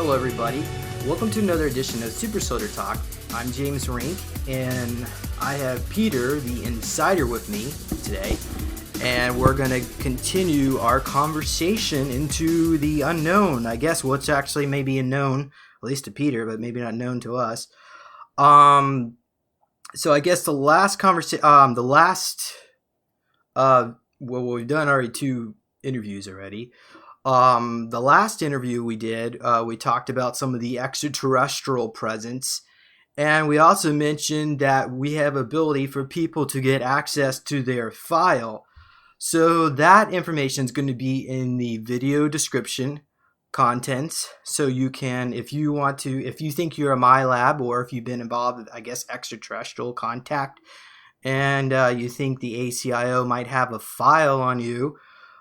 Hello everybody, welcome to another edition of Super Soldier Talk. I'm James Rink, and I have Peter, the insider, with me today, and we're going to continue our conversation into the unknown. I guess what's actually maybe unknown, at least to Peter, but maybe not known to us. So I guess the last conversation, we've done already 2 interviews already. The last interview we did, we talked about some of the extraterrestrial presence, and we also mentioned that we have ability for people to get access to their file. So that information is going to be in the video description contents. So you can, if you think you're a Milab, or if you've been involved with, I guess, extraterrestrial contact, and you think the ACIO might have a file on you,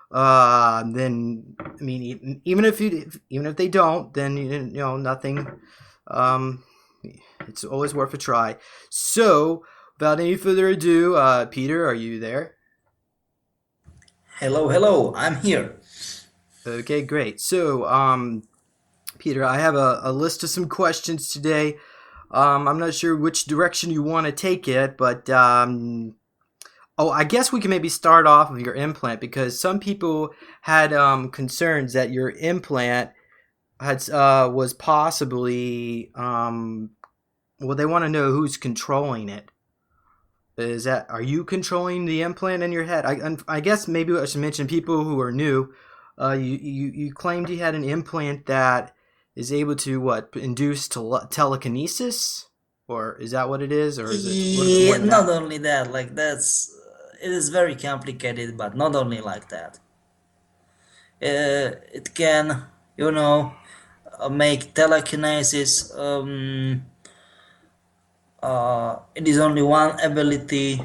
then I mean, even if they don't, then nothing. It's always worth a try. So, without any further ado, Peter, are you there? Hello, I'm here. Okay, great. So, Peter, I have a list of some questions today. I'm not sure which direction you want to take it, but I guess we can maybe start off with your implant, because some people had concerns that your implant was possibly they want to know who's controlling it. Are you controlling the implant in your head? I guess maybe I should mention, people who are new, you claimed you had an implant that is able to induce telekinesis, or is that what it is, or is it a little bit more than Not that? only that, it is very complicated, but not only like that. It can, make telekinesis. It is only one ability.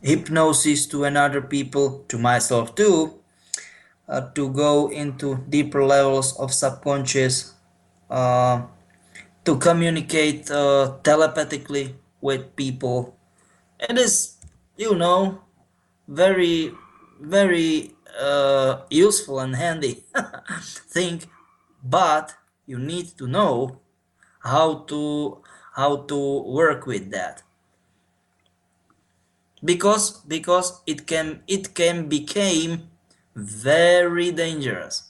Hypnosis to another people, to myself too, to go into deeper levels of subconscious, uh, to communicate telepathically with people. It is, very, very useful and handy thing, but you need to know how to work with that, because it can become very dangerous.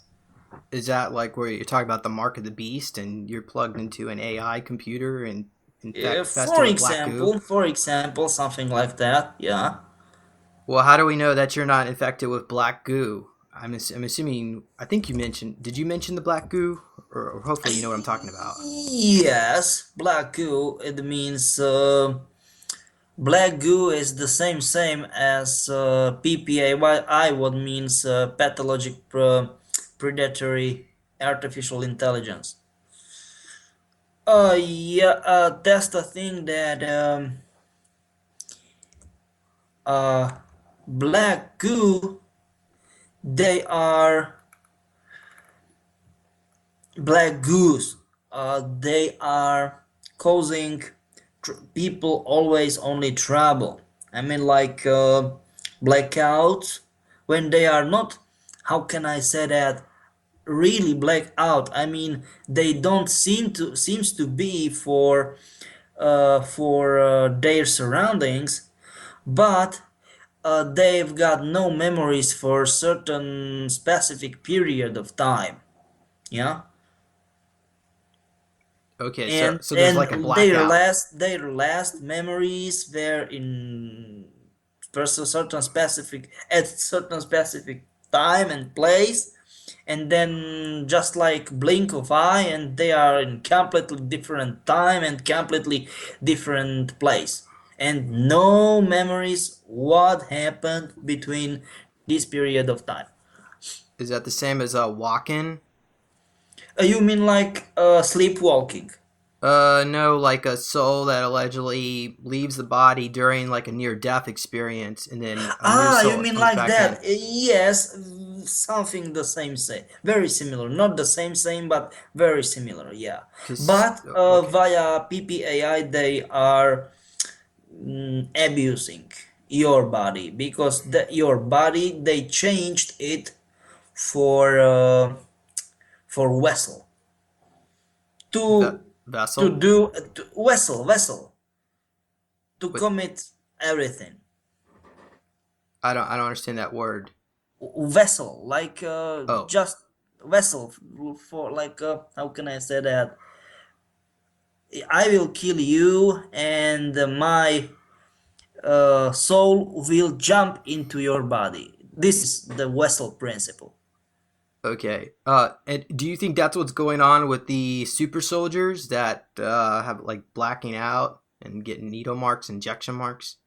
Is that like where you're talking about the mark of the beast, and you're plugged into an AI computer and infested For with black goo? example, something like that. Yeah. Well, how do we know that you're not infected with black goo? I'm assuming. I think you mentioned. Did you mention the black goo? Or hopefully you know what I'm talking about. Yes, black goo. It means black goo is the same as PPAI, what means pathologic predatory artificial intelligence. Yeah, that's the thing that uh, black goo, they are black goose. They are causing people always only trouble. I mean, like blackouts, when they are not, how can I say that, really black out. I mean, they don't seems to be for their surroundings, but they've got no memories for certain specific period of time. Yeah. Okay, so and there's like a and their blackout. last memories were in certain specific time and place, and then just like blink of eye, and they are in completely different time and completely different place, and no memories what happened between this period of time. Is that the same as walking? You mean like sleepwalking? No, like a soul that allegedly leaves the body during like a near-death experience, and then a new Ah, you soul mean comes like back in. that? Yes, something the same, very similar. Not the same, but very similar. Yeah, but Okay. via PPAI they are abusing your body, because your body, they changed it for for vessel Ve- to vessel? do vessel to What? commit everything. I don't understand that word. Vessel, like Oh, just vessel for like how can I say that? I will kill you, and my soul will jump into your body. This is the vessel principle. okay. And do you think that's what's going on with the super soldiers that have like blacking out and getting needle marks, injection marks?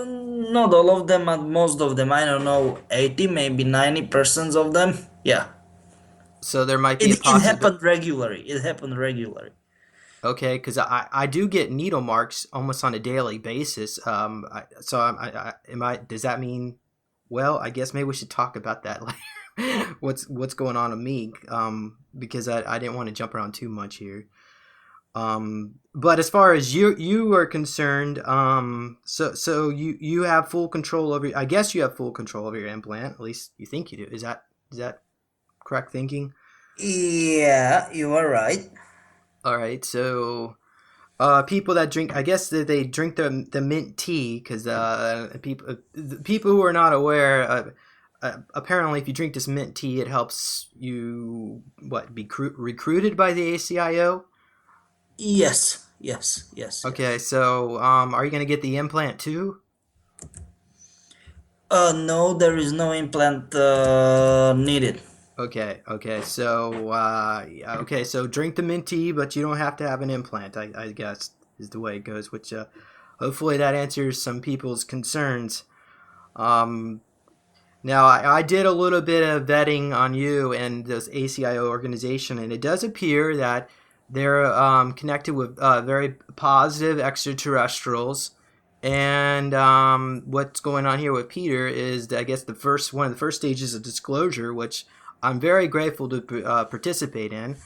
Not all of them, but most of them. I don't know, 80, maybe 90% of them. Yeah, So there might be a it possible. happened regularly. It happened regularly. Okay, because I do get needle marks almost on a daily basis. So am I? Does that mean? Well, I guess maybe we should talk about that later. What's going on with me? Because I didn't want to jump around too much here. But as far as you are concerned, so you have full control over. I guess you have full control over your implant. At least you think you do. Is that correct thinking? Yeah, you are right. All right, so people that drink, I guess that they drink the mint tea because people who are not aware, apparently, if you drink this mint tea, it helps you be recruited by the ACIO. Yes, yes, yes, Okay, yes. so are you gonna get the implant too? No, there is no implant needed. Okay, so yeah, okay, so drink the mint tea, but you don't have to have an implant. I guess is the way it goes. Which hopefully that answers some people's concerns. Um, Now, I did a little bit of vetting on you and this ACIO organization, and it does appear that they're connected with very positive extraterrestrials. And what's going on here with Peter is, I guess, the first one of the first stages of disclosure, which I'm very grateful to participate in.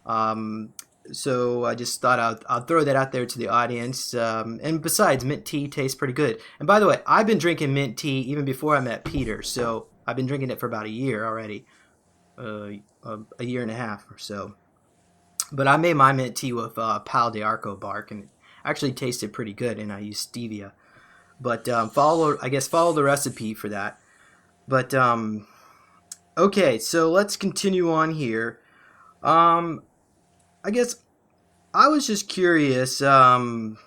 Um, so I just thought I'll throw that out there to the audience. And besides, mint tea tastes pretty good. And by the way, I've been drinking mint tea even before I met Peter. So I've been drinking it for about a year already, a year and a half or so. But I made my mint tea with Pal de Arco bark, and it actually tasted pretty good. And I used stevia. But follow the recipe for that. But okay, so let's continue on here. Um, I guess I was just curious. How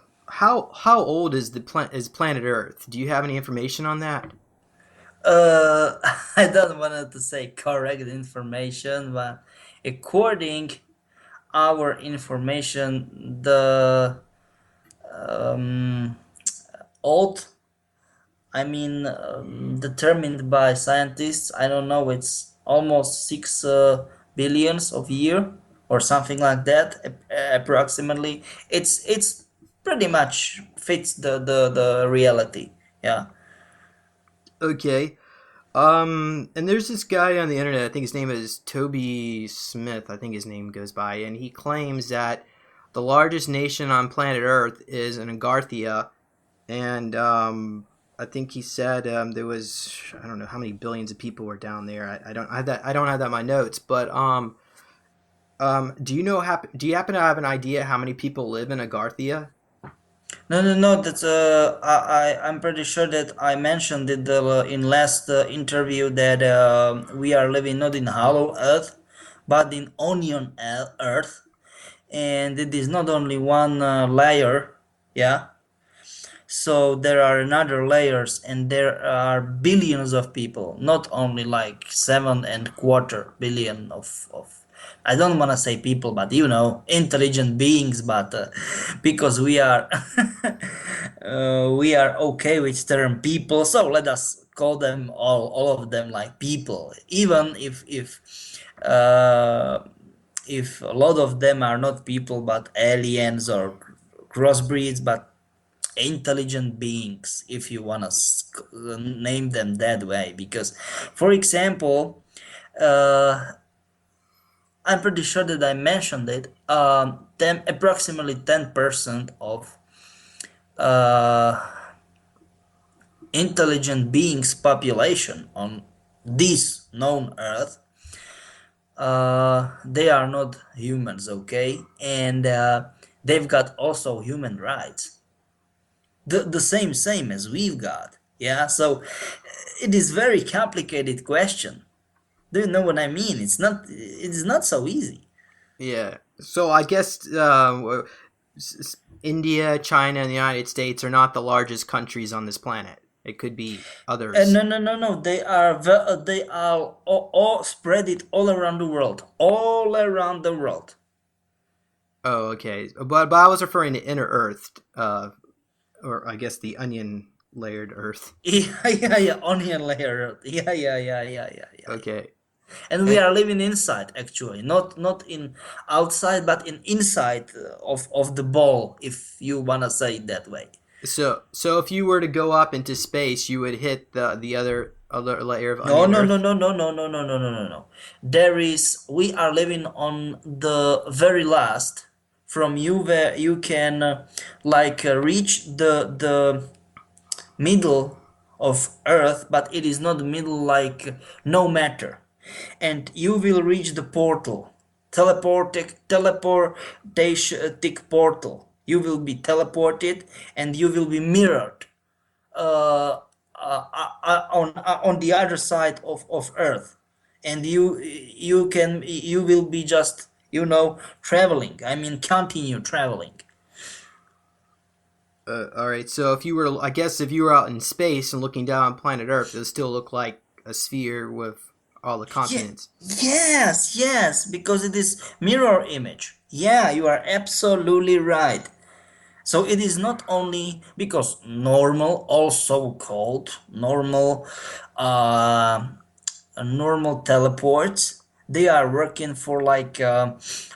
old is is planet Earth? Do you have any information on that? Uh, I don't want to say correct information, but according our information, the um, old, I mean, determined by scientists. I don't know. It's almost 6 billions of year or something like that, approximately. It's pretty much fits the reality. Yeah. Okay. And there's this guy on the internet. I think his name is Toby Smith. I think his name goes by, and he claims that the largest nation on planet Earth is in Agarthia, and I think he said there was I don't know how many billions of people were down there. I don't have that. I don't have that in my notes, but do you know? Do you happen to have an idea how many people live in Agarthia? No, no, no. That's I'm pretty sure that I mentioned it in last interview that we are living not in hollow Earth, but in onion Earth, and it is not only one layer. Yeah, so there are another layers, and there are billions of people, not only like 7.25 billion of I don't want to say people, but intelligent beings, but because we are okay with term people, so let us call them all of them like people, even uh, if a lot of them are not people but aliens or crossbreeds, but intelligent beings, if you want to name them that way. Because for example, uh, I'm pretty sure that I mentioned it, approximately 10% of uh, intelligent beings population on this known earth they are not humans, okay, and they've got also human rights, the same as we've got. Yeah, so it is very complicated question. Do you know what I mean? It is not so easy. Yeah. So I guess India, China, and the United States are not the largest countries on this planet. It could be others. No. They are all spread it all around the world, all around the world. Oh, okay. But I was referring to inner Earth, or I guess the onion layered Earth. Yeah. Onion layer. Yeah. Okay. And we And are living inside, actually, not in outside, but in inside of the ball, if you wanna say it that way. so if you were to go up into space, you would hit the other layer of No, onion no, no, Earth. no, no, no, no, no, no, no, no, no. There is. We are living on the very last. From you, where you can reach the middle of Earth, but it is not middle like no matter. And you will reach the portal, teleportation portal. You will be teleported, and you will be mirrored uh, on the other side of Earth, and you will be just traveling. I mean, continue traveling. All right. So if you were, I guess, if you were out in space and looking down on planet Earth, it would still look like a sphere with all the Yeah, continents. yes, because it is mirror image. Yeah, you are absolutely right. So it is not only because normal, also called uh, normal teleports, they are working for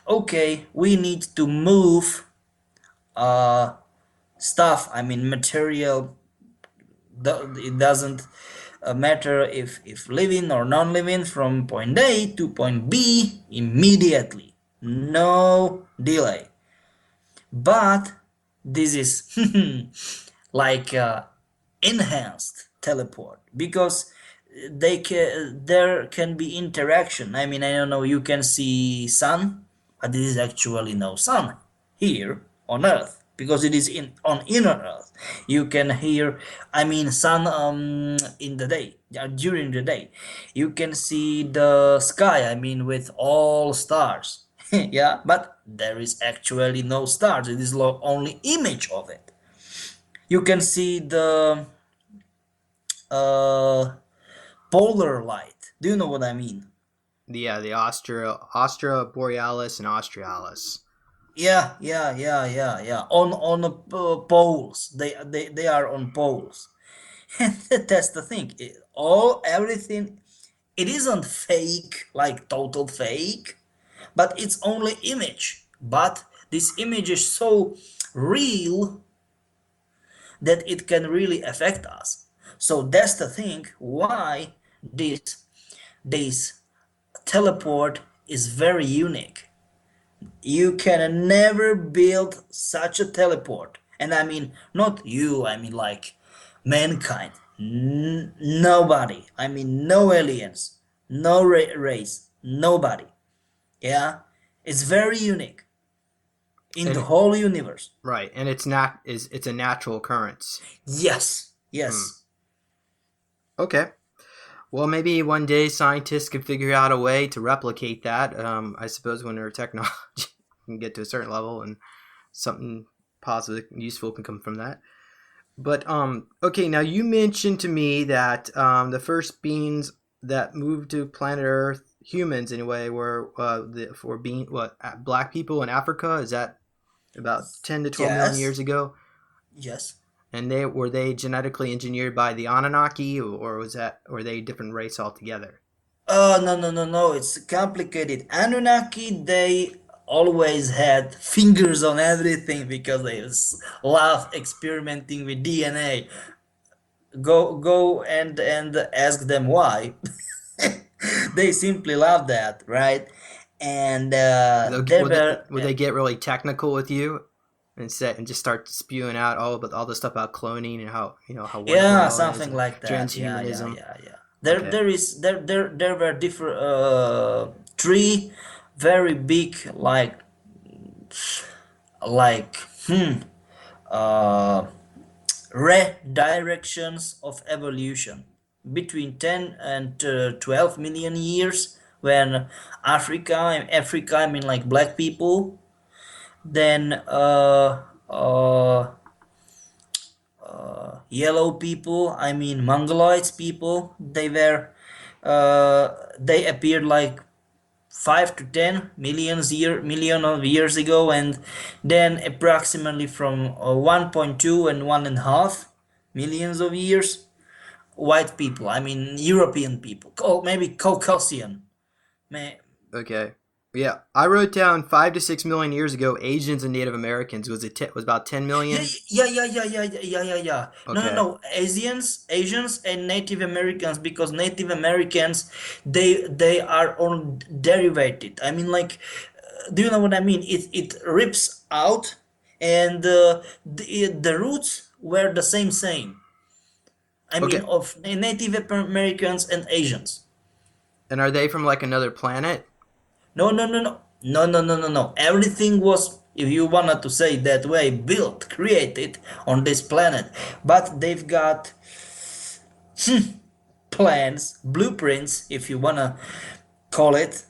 okay, we need to move uh, stuff. I mean, material. It doesn't matter if living or non-living, from point A to point B immediately, no delay. But this is like enhanced teleport, because there can be interaction. I mean, I don't know, you can see sun, but there is actually no sun here on Earth, because it is in on inner Earth. You can hear, I mean, sun in the day, during the day. You can see the sky, I mean, with all stars. Yeah, but there is actually no stars. It is only image of it. You can see the uh, polar light. Do you know what I mean? The Astra Borealis and Australis. Yeah. On the poles. They are on poles. And that's the thing. Everything. It isn't fake, like total fake, but it's only image. But this image is so real that it can really affect us. So that's the thing why this teleport is very unique. You can never build such a teleport. And I mean, not you, I mean, like mankind. Nobody. I mean, no aliens, no race, nobody. Yeah? It's very unique in And the whole universe. right, and it's a natural occurrence. Yes, Hmm. yes. Okay. Well, maybe one day scientists can figure out a way to replicate that. I suppose when our technology can get to a certain level and something positive and useful can come from that. But okay, now you mentioned to me that the first beings that moved to planet Earth, humans anyway, were for being black people in Africa. Is that about 10 to 12 million Yes, years ago? yes. And they genetically engineered by the Anunnaki, or was that were they a different race altogether? Oh, no. It's complicated. Anunnaki, they always had fingers on everything because they love experimenting with DNA. Go and ask them why. They simply love that, right? And there were Would they get really technical with you and just start spewing out all the stuff about cloning and how how wonderful it yeah, all is something and like that. transhumanism? Yeah. Okay. There were different three very big like uh, redirections of evolution between 10 and 12 million years when Africa, I mean like black people, then yellow people, I mean mongoloids people, they appeared like 5 to 10 million of years ago, and then approximately from 1.2 and 1.5 millions of years, white people, I mean European people, maybe Caucasian. May, Okay. Yeah, I wrote down 5 to 6 million years ago. Asians and Native Americans was about 10 million. yeah. No, no, Okay. no. Asians, and Native Americans, because Native Americans, they are on derivated. I mean, like, do you know what I mean? It rips out, and the roots were the same. I mean, Okay. of Native Americans and Asians. And are they from like another planet? No. Everything was, if you wanted to say it that way, built, created on this planet. But they've got plans, blueprints, if you wanna call it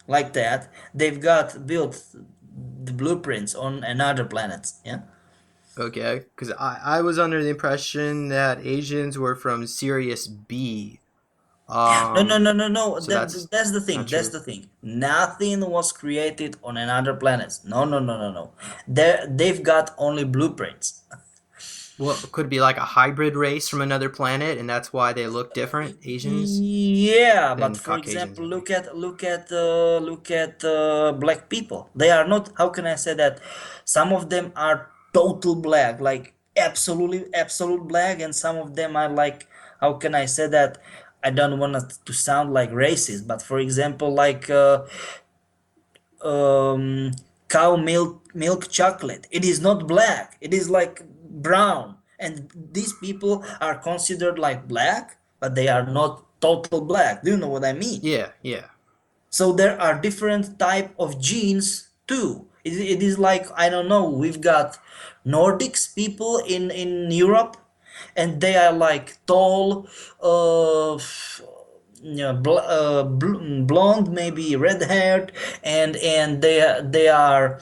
like that. They've got built the blueprints on another planets. Yeah. Okay, because I was under the impression that Asians were from Sirius B. No. So that's That's the not thing. That's true. the thing. Nothing was created on another planets. No. They've got only blueprints. Well, could it be like a hybrid race from another planet, and that's why they look different, Asians, Yeah, but than for Caucasians, example, maybe. look at black people. They are not. How can I say that? Some of them are total black, like absolute black, and some of them are like. How can I say that? I don't want it to sound like racist, but for example, like um, cow milk chocolate. It is not black. It is like brown, and these people are considered like black, but they are not total black. Do you know what I mean? Yeah, yeah. So there are different type of genes too. It is like, I don't know, we've got Nordics people in Europe, and they are like tall, yeah, blonde, maybe red haired, and they are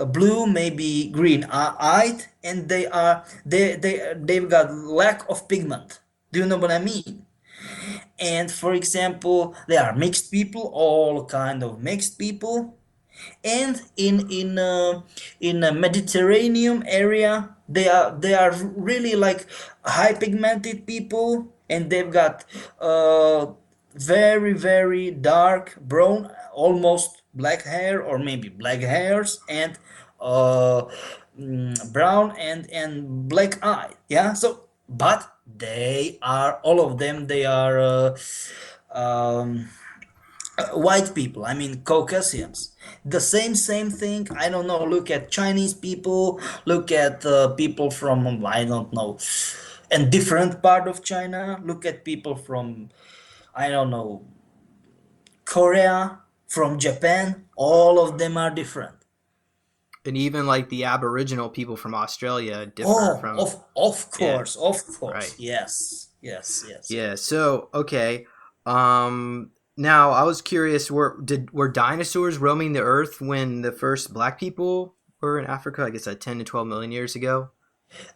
blue, maybe green eyed, and they've got lack of pigment. Do you know what I mean? And for example, there are mixed people, all kind of mixed people, and in a Mediterranean area, they are really like high pigmented people, and they've got uh very dark brown, almost black hair, or maybe black hairs, and uh brown and black eye. Yeah, so but they are, all of them, they are um white people, I mean Caucasians. The same thing, I don't know, look at Chinese people, look at people from, I don't know, a different part of China, look at people from, I don't know, Korea, from Japan, all of them are different. And even like the Aboriginal people from Australia differ Oh, from, of yeah, course, of course, right. yes. Yeah, so okay. Now I was curious, were dinosaurs roaming the earth when the first black people were in Africa? I guess 10 to 12 million years ago.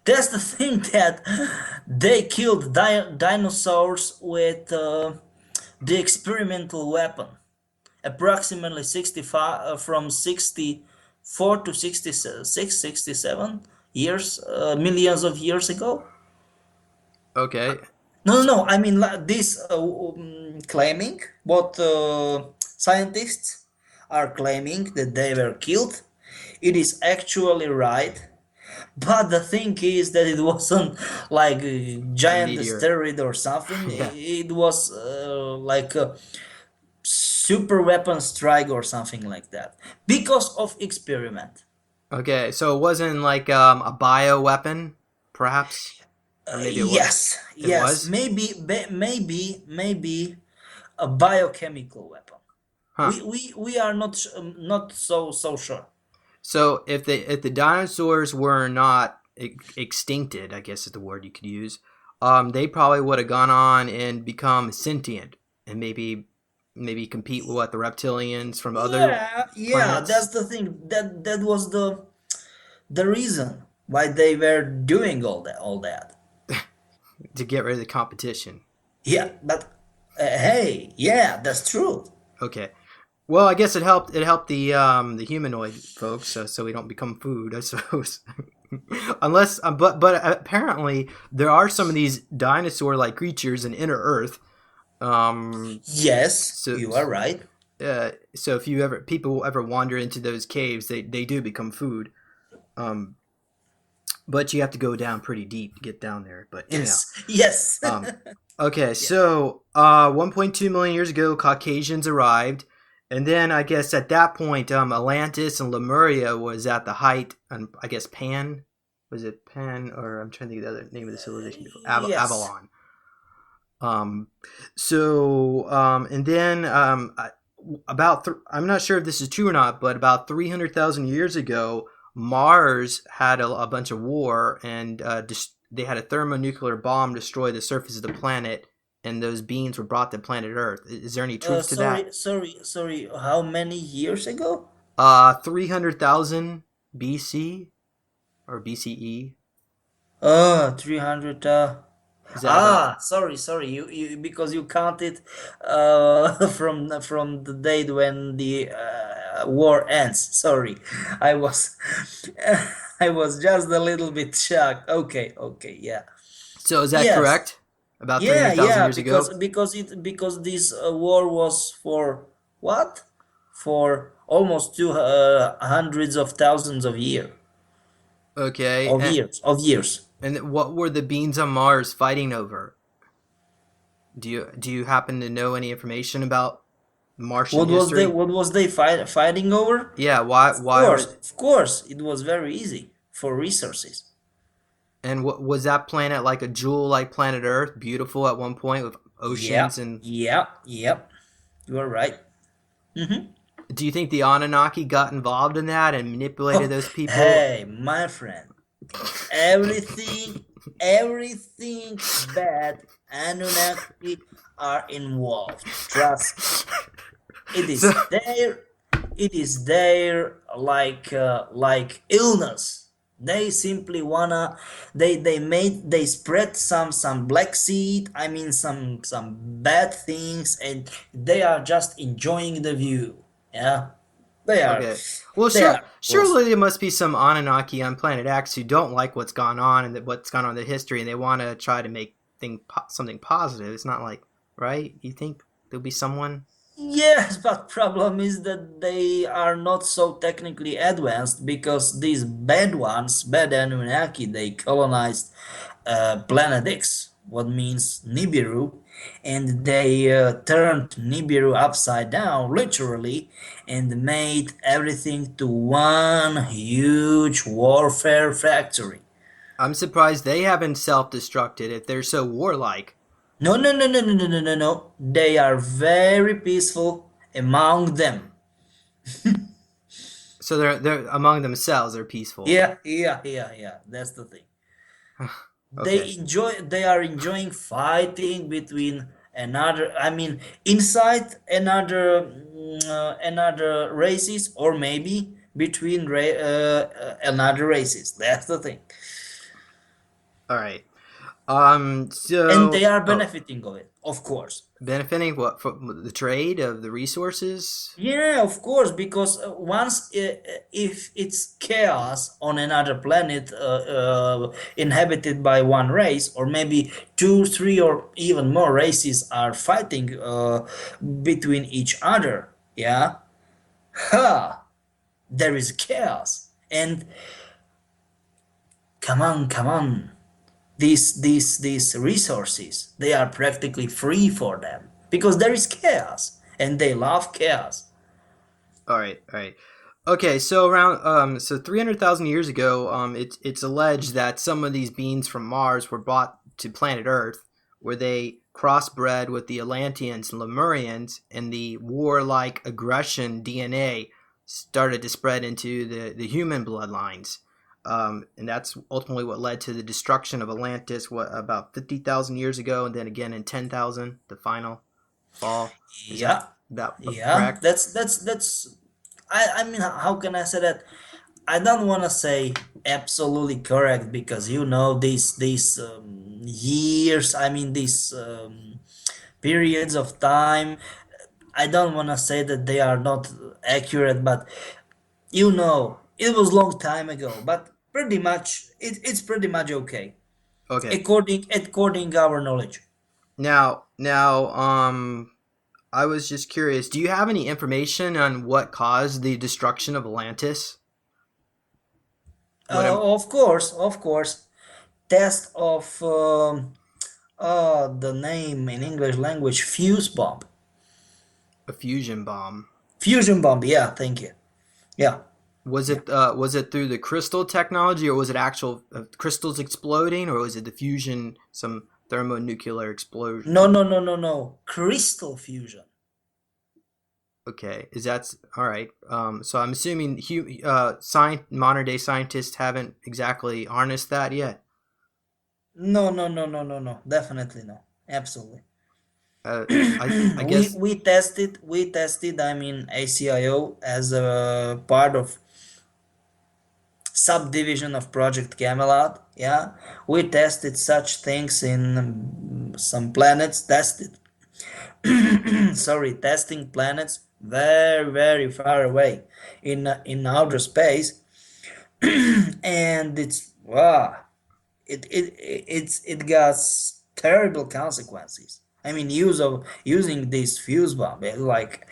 That's the thing, that they killed dinosaurs with the experimental weapon, approximately 65, from 64 to 66, 67 years, millions of years ago. Okay. No. I mean, this claiming what scientists are claiming that they were killed. It is actually right, but the thing is that it wasn't like a A giant meteor. asteroid or something. Yeah. It was like a super weapon strike or something like that, because of experiment. Okay, so it wasn't like a bio weapon, perhaps, or maybe it was. It Yes, was. maybe a biochemical weapon. Huh. We are not so sure. So if the dinosaurs were not extincted, I guess is the word you could use, they probably would have gone on and become sentient and maybe compete with what the reptilians from other Yeah, that's planets the thing. That was the reason why they were doing all that. to get rid of the competition. Yeah, but hey, yeah, that's true. Okay. Well, I guess it helped the humanoid folks, so we don't become food, I suppose. Unless, but apparently there are some of these dinosaur-like creatures in Inner Earth. Yes, So you are right. so if you ever people ever wander into those caves, they do become food. Um, but you have to go down pretty deep to get down there. But anyhow, Yes, yes. um, okay, Yeah. so 1.2 million years ago, Caucasians arrived, and then I guess at that point, Atlantis and Lemuria was at the height, and I guess Pan, was it Pan, or I'm trying to think of the other name of the civilization before Yes. Avalon. Um, and then I'm not sure if this is true or not, but about 300,000 years ago, Mars had a bunch of war, and they had a thermonuclear bomb destroy the surface of the planet, and those beings were brought to planet Earth. Is there any truth to that? Sorry. How many years ago? 300,000 BC or BCE. 300. Is that about? Sorry. You because you counted from the date when the war ends. Sorry, I was I was just a little bit shocked. Okay, yeah. So is that Yes. correct? About Yeah, 300,000 yeah, years ago? because this war was for what? For almost two hundreds of thousands Okay. of years. And what were the beings on Mars fighting over? Do you happen to know any information about Martian history? What was they fighting over? Yeah, why were Of course, it was very easy for resources. and what was that planet like a jewel like planet Earth, beautiful at one point with Yeah, oceans and yep. You are right. Mm-hmm. do you think the Anunnaki got involved in that and manipulated Oh, those people? hey, my friend. Everything, everything bad Anunnaki are involved. Trust me. It So is their, it is their like illness. They simply wanna, they spread some black seed. I mean some bad things, and they are just enjoying the view. Yeah, they are, okay. Well, they sure. are fools. Surely there must be some Anunnaki on Planet X who don't like what's gone on and what's gone on in the history, and they want to try to make something positive. It's not like, right? You think there'll be someone? Yes, but problem is that they are not so technically advanced because these bad ones, bad Anunnaki, they colonized Planet X, what means Nibiru, and they turned Nibiru upside down, literally, and made everything to one huge warfare factory. I'm surprised they haven't self-destructed if they're so warlike. No. They are very peaceful among them. So they're among themselves. They're peaceful. Yeah. That's the thing. Okay. They are enjoying fighting between another, I mean, inside another races, or maybe between another races. That's the thing. All right. And they So are oh, benefiting of it, of course. benefiting what from the trade of the resources? Yeah, of course, because once if it's chaos on another planet inhabited by one race, or maybe two, three, or even more races are fighting between each other, yeah, ha, there is chaos. And come on, these resources, they are practically free for them because there is chaos, and they love chaos. All right. All right. Okay. So around 300,000 years ago, it's alleged that some of these beings from Mars were brought to planet Earth. where they crossbred with the Atlanteans and Lemurians, and the warlike aggression DNA started to spread into the human bloodlines. And that's ultimately what led to the destruction of Atlantis, what, about 50,000 years ago, and then again in 10,000, the final fall. Is that Yeah, that yeah. correct? That's. I mean, how can I say that? I don't want to say absolutely correct because these years. I mean these periods of time. I don't want to say that they are not accurate, but it was long time ago. But pretty much, it's pretty much okay Okay. according our knowledge. Now, I was just curious. Do you have any information on what caused the destruction of Atlantis? What Of course, test of the name in English language fuse bomb, a fusion bomb? fusion bomb. Yeah, thank you. Yeah, yeah. Was it through the crystal technology, or was it actual crystals exploding, or was it the fusion, some thermonuclear explosion? No, no, no, no, no. Crystal fusion. Okay, is that all right? So I'm assuming modern day scientists haven't exactly harnessed that yet. No, no, no, no, no, no. Definitely no. Absolutely. Uh, I guess. We tested. I mean, ACIO as a part of subdivision of Project Camelot. Yeah, we tested such things in some planets. Tested. Sorry, testing planets very very far away in outer space, and it's wow, it got terrible consequences. I mean, using this fuse bomb, like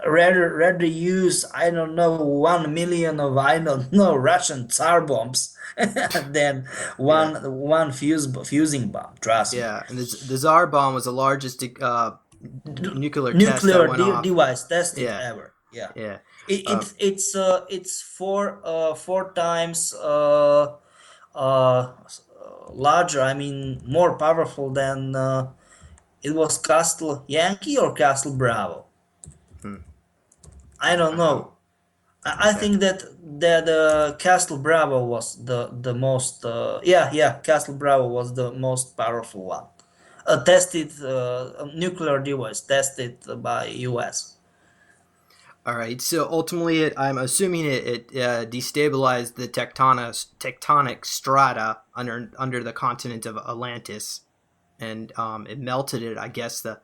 rather use, I don't know, 1 million of, I don't know, Russian Tsar bombs than Yeah, one fusing bomb. Trust me. yeah, and the Tsar bomb was the largest nuclear test that Nuclear went off. device tested Yeah, ever. Yeah, yeah. it, Um, it's four times larger. I mean, more powerful than it was Castle Yankee or Castle Bravo. hmm, I don't wow. know. I Okay. think that Castle Bravo was the most. Yeah, Castle Bravo was the most powerful one. Tested a nuclear device tested by U.S. All right. So ultimately, I'm assuming it destabilized the tectonic strata under the continent of Atlantis, and it melted it. I guess the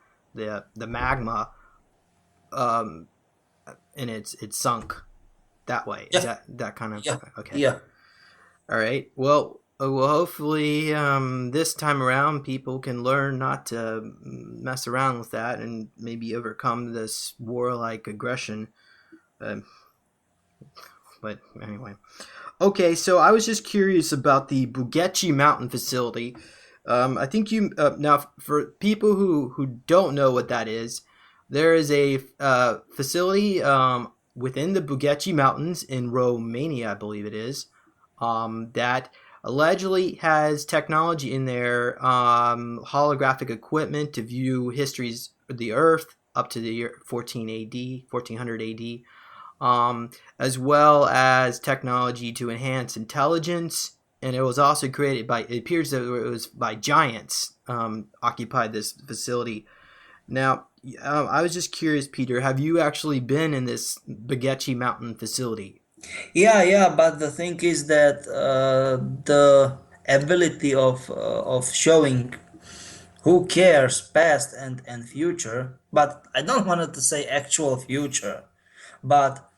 magma, um, and it sunk that way. Is Yeah, that kind of yeah, okay? yeah. All right. Well, hopefully this time around people can learn not to mess around with that and maybe overcome this warlike aggression. Um, but anyway, okay. So I was just curious about the Bucegi Mountain Facility. I think you now for people who don't know what that is, there is a facility within the Bucegi Mountains in Romania, I believe it is, that allegedly has technology in there, holographic equipment to view histories of the Earth up to the year 14 AD, 1400 AD, as well as technology to enhance intelligence. And it was also created by, it appears that it was by giants, occupied this facility. Now, I was just curious, Peter, have you actually been in this Bucegi Mountain facility? Yeah. But the thing is that the ability of showing who cares past and future, but I don't want it to say actual future, but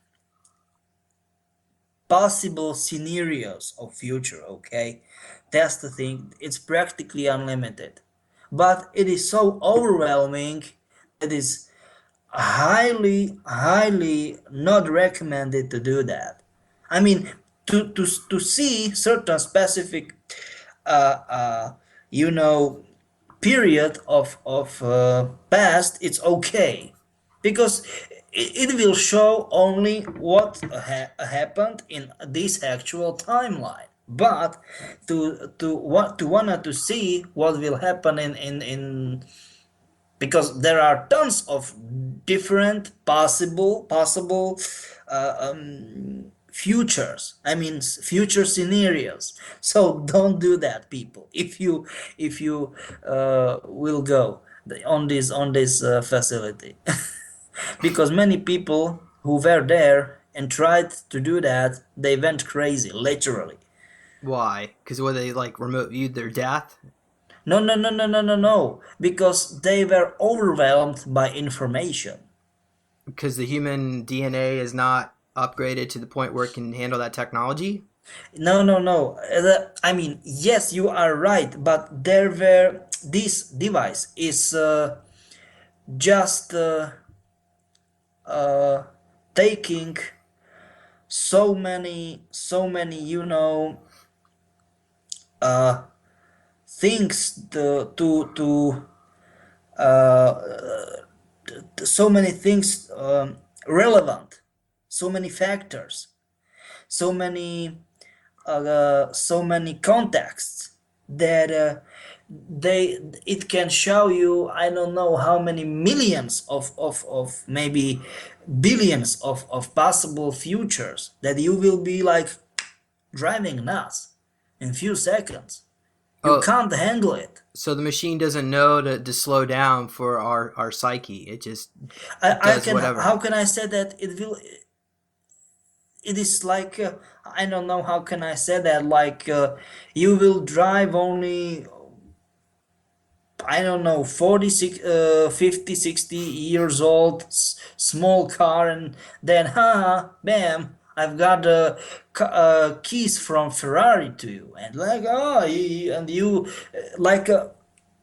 possible scenarios of future. Okay, that's the thing. It's practically unlimited, but it is so overwhelming that is highly not recommended to do that. I mean, to see certain specific uh, uh, you know period of past, it's okay because it will show only what happened in this actual timeline. But to wanna to see what will happen in because there are tons of different possible futures, I mean future scenarios. So don't do that, people, if you will go on this facility. Because many people who were there and tried to do that, they went crazy, literally. Why? Because what they like remote viewed their death? No, no, no, no, no, no, no. Because they were overwhelmed by information. Because the human DNA is not upgraded to the point where it can handle that technology? No, no, no. I mean, yes, you are right, but there were this device is just uh, taking so many, uh, things to uh, so many things relevant, so many factors, so many so many contexts that they it can show you, I don't know how many millions of maybe billions of possible futures that you will be like driving nuts in few seconds. You Oh, can't handle it. so the machine doesn't know to slow down for our psyche. It just I does can, whatever. how can I say that it will, it is like I don't know how can I say that, like you will drive only, I don't know, 46 50 60 years old, small car, and then bam, I've got keys from Ferrari to you, and like and you like a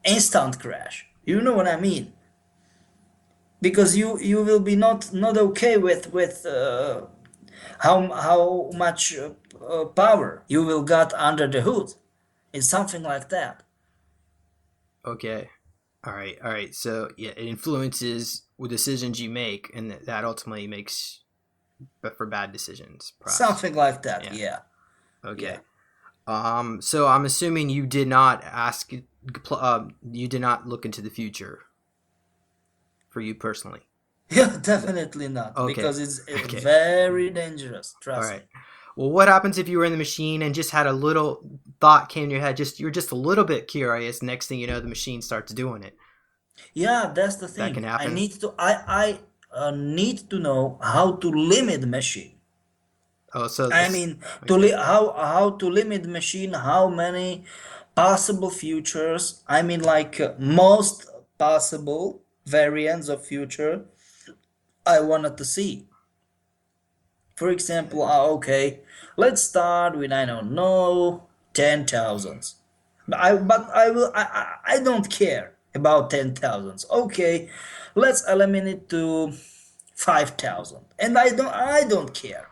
instant crash, you know what I mean? Because you will be not okay with how much power you will got under the hood. It's something like that. Okay. All right. So yeah, it influences what decisions you make, and that ultimately makes for bad decisions, perhaps. Something like that, Yeah. yeah. Yeah. Okay. So I'm assuming you did not ask, you did not look into the future for you personally. Yeah, definitely not, Okay. because it's Okay. very dangerous, All trust right. me. Well, what happens if you were in the machine and just had a little thought came to your head? Just you're just a little bit curious. Next thing you know, the machine starts doing it. Yeah, that's the That thing. can happen. I need to know how to limit machine. Oh, so I this. mean, Okay. how to limit machine, how many possible futures. I mean, like most possible variants of future I wanted to see. For example, okay, let's start with, I don't know, 10,000s. But I will I don't care about 10,000s. Okay, let's eliminate to 5,000, and I don't care.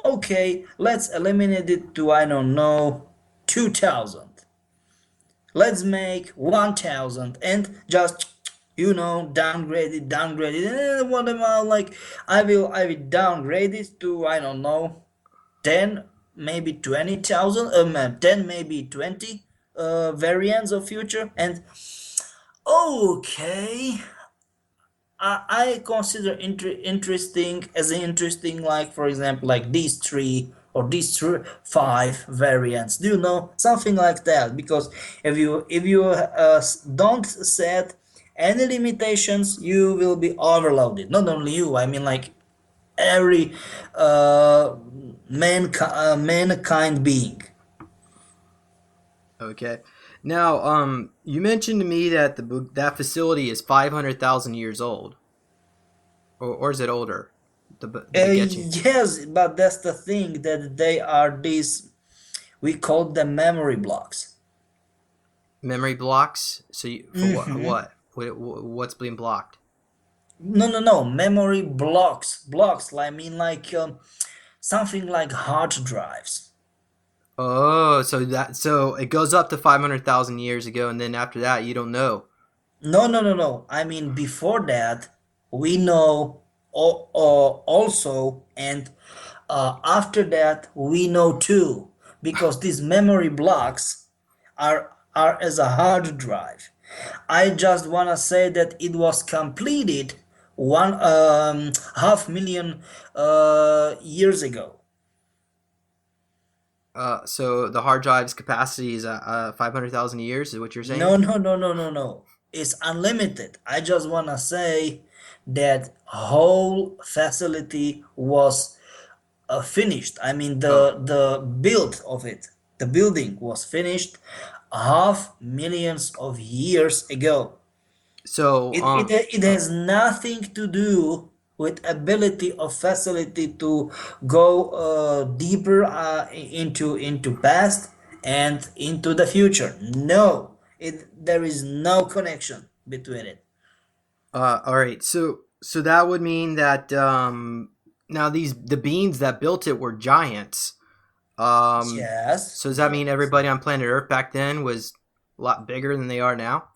Okay, let's eliminate it to, I don't know, 2,000. Let's make 1,000 and just downgrade it. And what about, like, I will downgrade it to, I don't know, 10, maybe 20,000, 10, maybe 20 variants of future. And okay, I consider interesting as interesting, like for example, like these three or these five variants. Do you know something like that? Because if you don't set any limitations, you will be overloaded. Not only you, I mean like every mankind being. Okay. Now, you mentioned to me that that facility is 500,000 years old, or is it older? The Bucegi Yes, but that's the thing, that they are these, we call them memory blocks. memory blocks. So for what? Hmm. What's being blocked? No, no, no. Memory blocks. Blocks. I mean, like something like hard drives. Oh, so it goes up to 500,000 years ago, and then after that, you don't know. No, no, no, no. I mean, before that, we know also, and after that, we know too. because these memory blocks are as a hard drive. I just wanna say that it was completed one half million years ago. So the hard drive's capacity is 500,000 years, is what you're saying? No, no, no, no, no, no. It's unlimited. I just wanna say that whole facility was finished. I mean, Oh, the build of it, the building was finished half millions of years ago. so It oh, has nothing to do with ability of facility to go deeper into past and into the future. No, there is no connection between it. all right. So that would mean that now the beings that built it were giants. Yes, So does that mean yes. everybody on planet Earth back then was a lot bigger than they are now?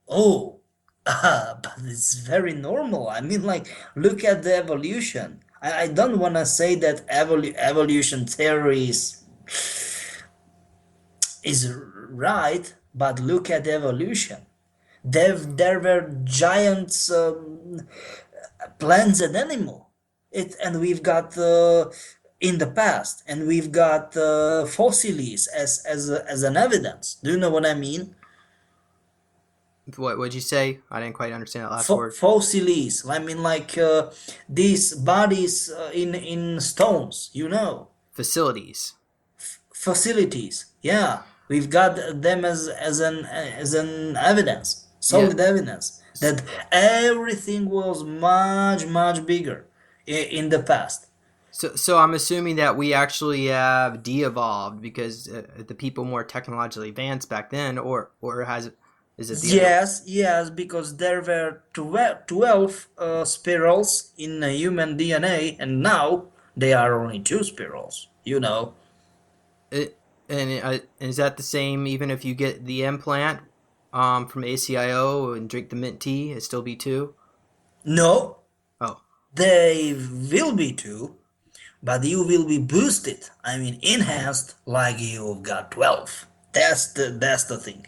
Oh, but it's very normal. I mean, like, look at the evolution. I don't want to say that evolution theory is right, but look at evolution. There were giants, plants and animal. And we've got in the past, and we've got fossils as an evidence. Do you know what I mean? What would you say? I didn't quite understand that last word. Fossils. I mean, like these bodies in stones. Facilities. Facilities. Yeah, we've got them as an evidence, Yeah. solid evidence that everything was much bigger in the past. So I'm assuming that we actually have de-evolved because the people more technologically advanced back then, or has is it the other? Yes, yes, because there were 12 spirals in human DNA, and now they are only two spirals. It, and is that the same even if you get the implant from ACIO and drink the mint tea? It still be two? No, Oh, they will be two, but you will be boosted. I mean, enhanced like you've got 12. That's the thing.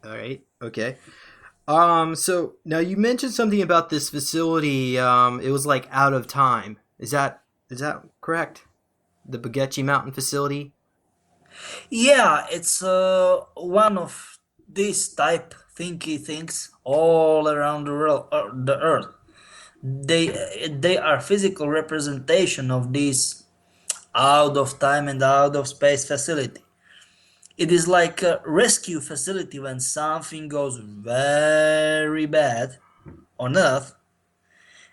all right, okay. So now you mentioned something about this facility. It was like out of time. Is that correct? The Bucegi Mountain Facility. Yeah, it's one of these type thinky things all around the earth. They are physical representation of this out of time and out of space facility. It is like a rescue facility when something goes very bad on Earth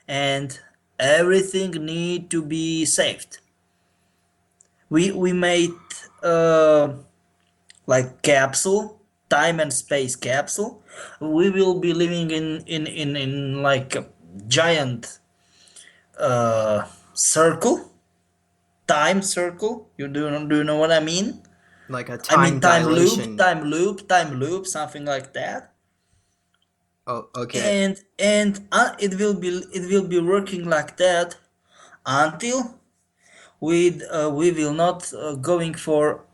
and everything need to be saved. We made uh, like capsule, time and space capsule. We will be living in like a giant circle, time circle. Do you know what I mean? Like a I mean time dilation. time loop, something like that. Oh, okay. And it will be working like that until we will not going for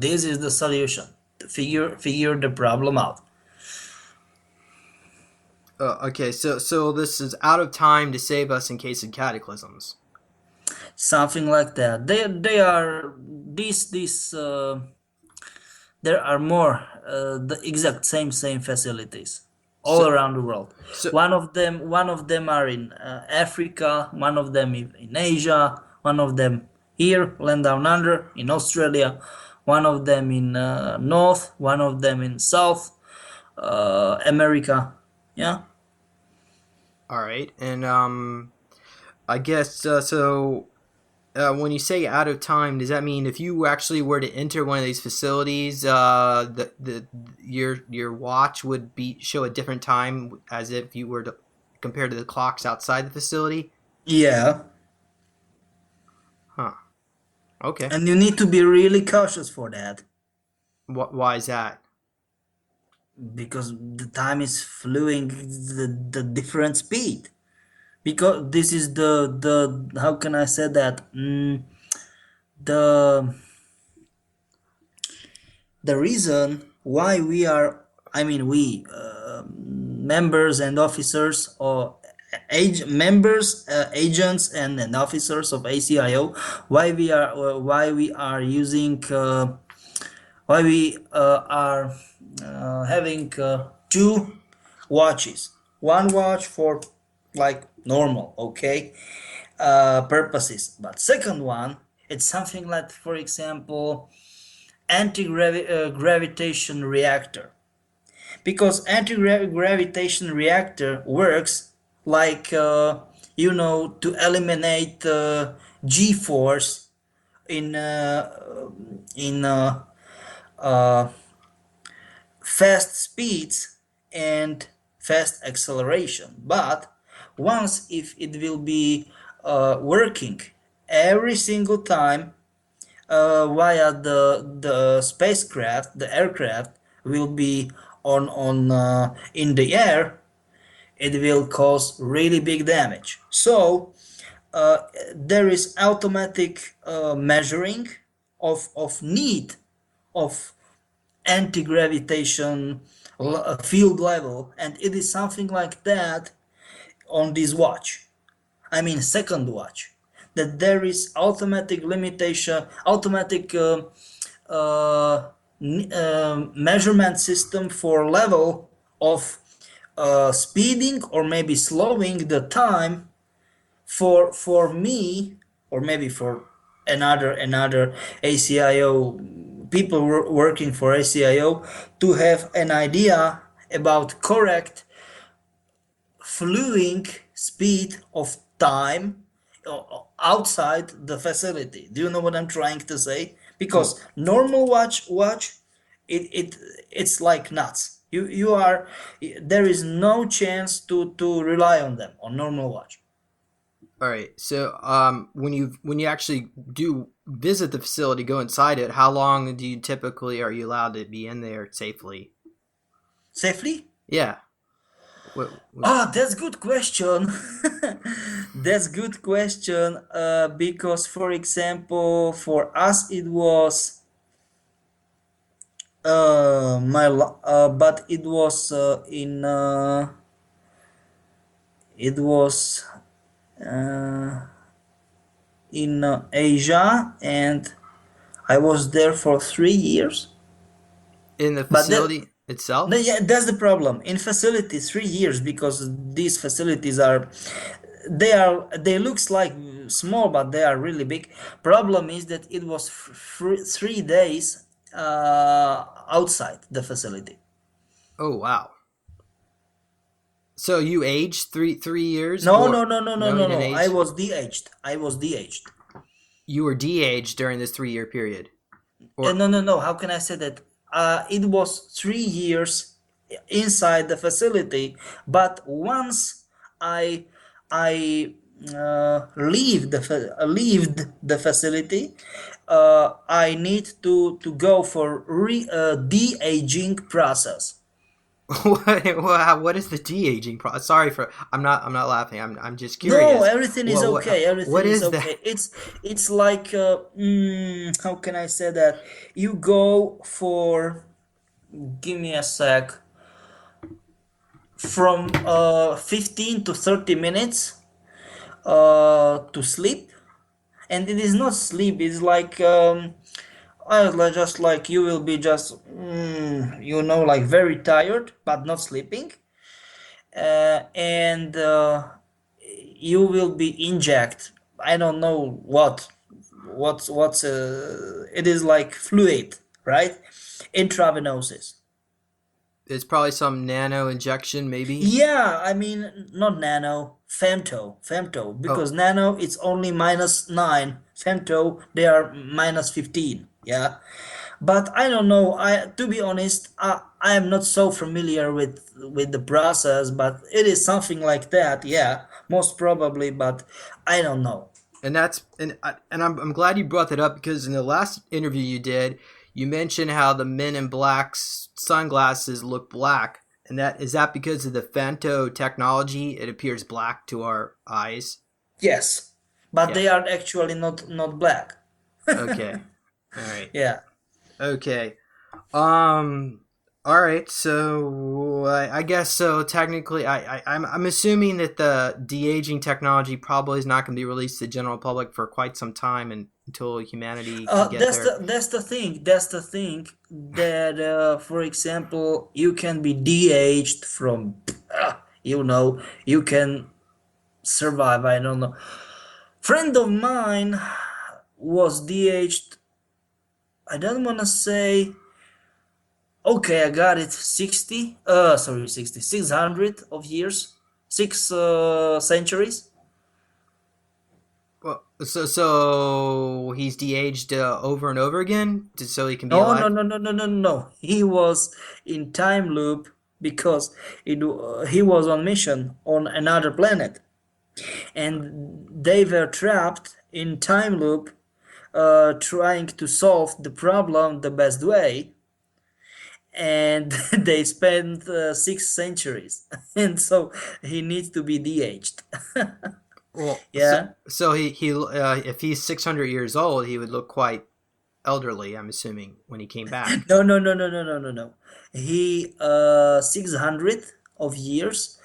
this is the solution. Figure the problem out. Okay. So this is out of time to save us in case of cataclysms. Something like that. They are these there are more the exact same facilities all So around the world. so One of them are in Africa, one of them in Asia, one of them here land down under in Australia, one of them in North, one of them in South America. Yeah. all right, and I guess so. When you say out of time, does that mean if you actually were to enter one of these facilities, the your watch would be show a different time as if you were to compared to the clocks outside the facility? Yeah, Huh. Okay. and you need to be really cautious for that Why is that? because the time is flowing the different speed. Because this is the how can I say that? the the reason why we are, I mean, we members and officers, or members, agents and officers of ACIO, why we are using why we are having two watches. One watch for like normal, okay, purposes, but second one, it's something like, for example, anti-gravitation reactor, because anti-gravitation reactor works like to eliminate g-force in uh, fast speeds and fast acceleration. But once if it will be working every single time via the spacecraft, the aircraft will be on in the air, it will cause really big damage. So uh, there is automatic measuring of need of anti-gravitation field level, and it is something like that on this watch. I mean, second watch, that there is automatic limitation, automatic measurement system for level of speeding or maybe slowing the time for me, or maybe for another ACIO people working for ACIO, to have an idea about correct flowing speed of time outside the facility. Do you know what I'm trying to say? Well, Because normal watch, it's like nuts. You are, there is no chance to rely on them on normal watch. all right. So, when you actually do visit the facility, go inside it, how long do you typically are you allowed to be in there safely? Safely? Yeah. What Ah, that's good question. That's good question. Because, for example, for us it was but it was it was uh, in Asia, and I was there for 3 years. in the But that, facility itself? yeah, that's the problem in facilities. 3 years, because these facilities are, they looks like small, but they are really big. Problem is that it was 3 days outside the facility. Oh wow. So you aged three years, No, or no, no, no, no, no? You no, didn't no. I age. was de-aged. I was de-aged. You were de-aged during this 3 year period, or No, no, no. How can I say that? It was 3 years inside the facility, but once I I leave the facility, I need to go for de-aging process. what is the de-aging process? Sorry for I'm not laughing. I'm just No, curious. everything is What okay. Everything what is is that? okay. It's like how can I say that? You go for, give me a sec, from 15 to 30 minutes to sleep, and it is not sleep. It's like just like you will be just like very tired but not sleeping, and you will be inject. I don't know what's it is like fluid, right? Intravenosis. It's probably some nano injection, maybe. Yeah, I mean, not nano, femto, Oh, because nano it's only -9, femto they are -15. Yeah, but I don't know. I, to be honest, I am not so familiar with the process, but it is something like that. Yeah, most probably, but I don't know. and I'm glad you brought that up because in the last interview you did, you mentioned how the Men in Black's sunglasses look black, and that is that because of the Fanto technology. It appears black to our eyes. Yes, but Yeah. they are actually not black. Okay. All right. Yeah. Okay. Um. All right. So I guess so. Technically, I'm assuming that the de aging technology probably is not going to be released to the general public for quite some time, and until humanity can get That's there. the thing. That's the thing that, for example, you can be de-aged from, you can survive. I don't know. Friend of mine was de-aged. I don't want to say. Okay, I got it. 60. Sorry, 60. 600 of years. Six centuries. Well, so he's de-aged over and over again, so he can be No, no, alive. no, no, no, no, no. He was in time loop because he was on mission on another planet, and they were trapped in time loop, trying to solve the problem the best way, and they spent 6 centuries, and so he needs to be de-aged. Well, Yeah. so he if he's 600 years old, he would look quite elderly. I'm assuming when he came back. No, no, no, no, no, no, no, no. He 600 of years.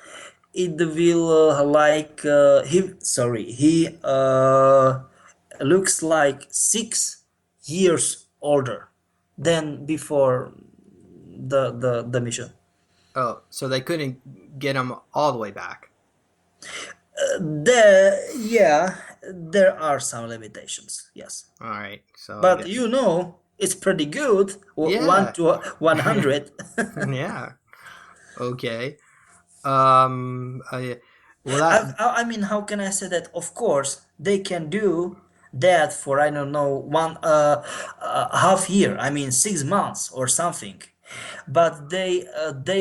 It will he looks like 6 years older than before the mission. Oh, so they couldn't get him all the way back. There are some limitations, yes, All right. So I but guess. it's pretty good. One Yeah. to 100. Yeah. Okay. Well, that. I mean, how can I say that? Of course, they can do that for, I don't know, one half year. I mean, 6 months or something. But they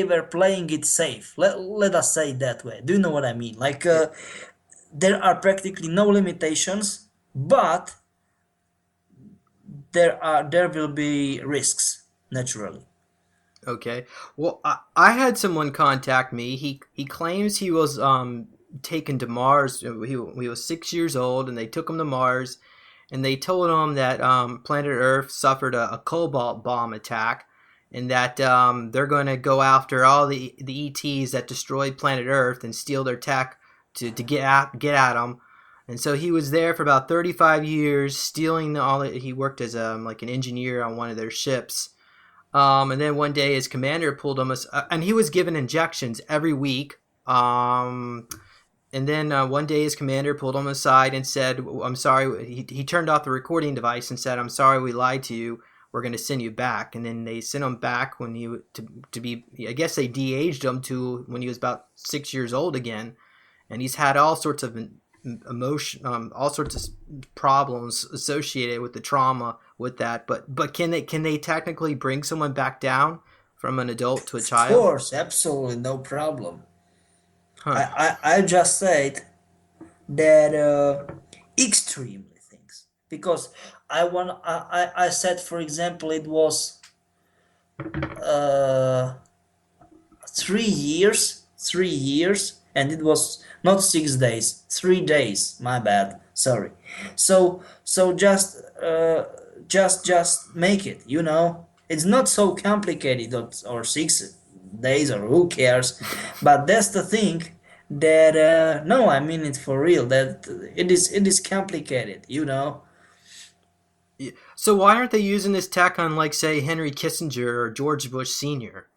were playing it safe. Let us say it that way. Do you know what I mean? Like, Yeah. there are practically no limitations, but there will be risks naturally. Okay. Well, I had someone contact me. He claims he was taken to Mars. He was 6 years old, and they took him to Mars, and they told him that planet Earth suffered a cobalt bomb attack, and that they're going to go after all the ETs that destroyed planet Earth and steal their tech to get at them. And so he was there for about 35 years, stealing all. He worked as like an engineer on one of their ships. And then one day his commander pulled him, and he was given injections every week. And then one day his commander pulled him aside and said, "I'm sorry." He turned off the recording device and said, "I'm sorry, we lied to you. We're going to send you back." And then they sent him back when he to be. I guess they de-aged him to when he was about 6 years old again, and he's had all sorts of emotion, all sorts of problems associated with the trauma with that. But can they technically bring someone back down from an adult to a Of child? course, absolutely no problem. Huh. I just said that extremely things because I said, for example, it was uh 3 years, and it was not 6 days, 3 days, my bad, sorry. So just make it, it's not so complicated, or 6 days, or who cares. But that's the thing, that no, I mean it for real, that it is complicated, So why aren't they using this tech on, like, say, Henry Kissinger or George Bush Senior?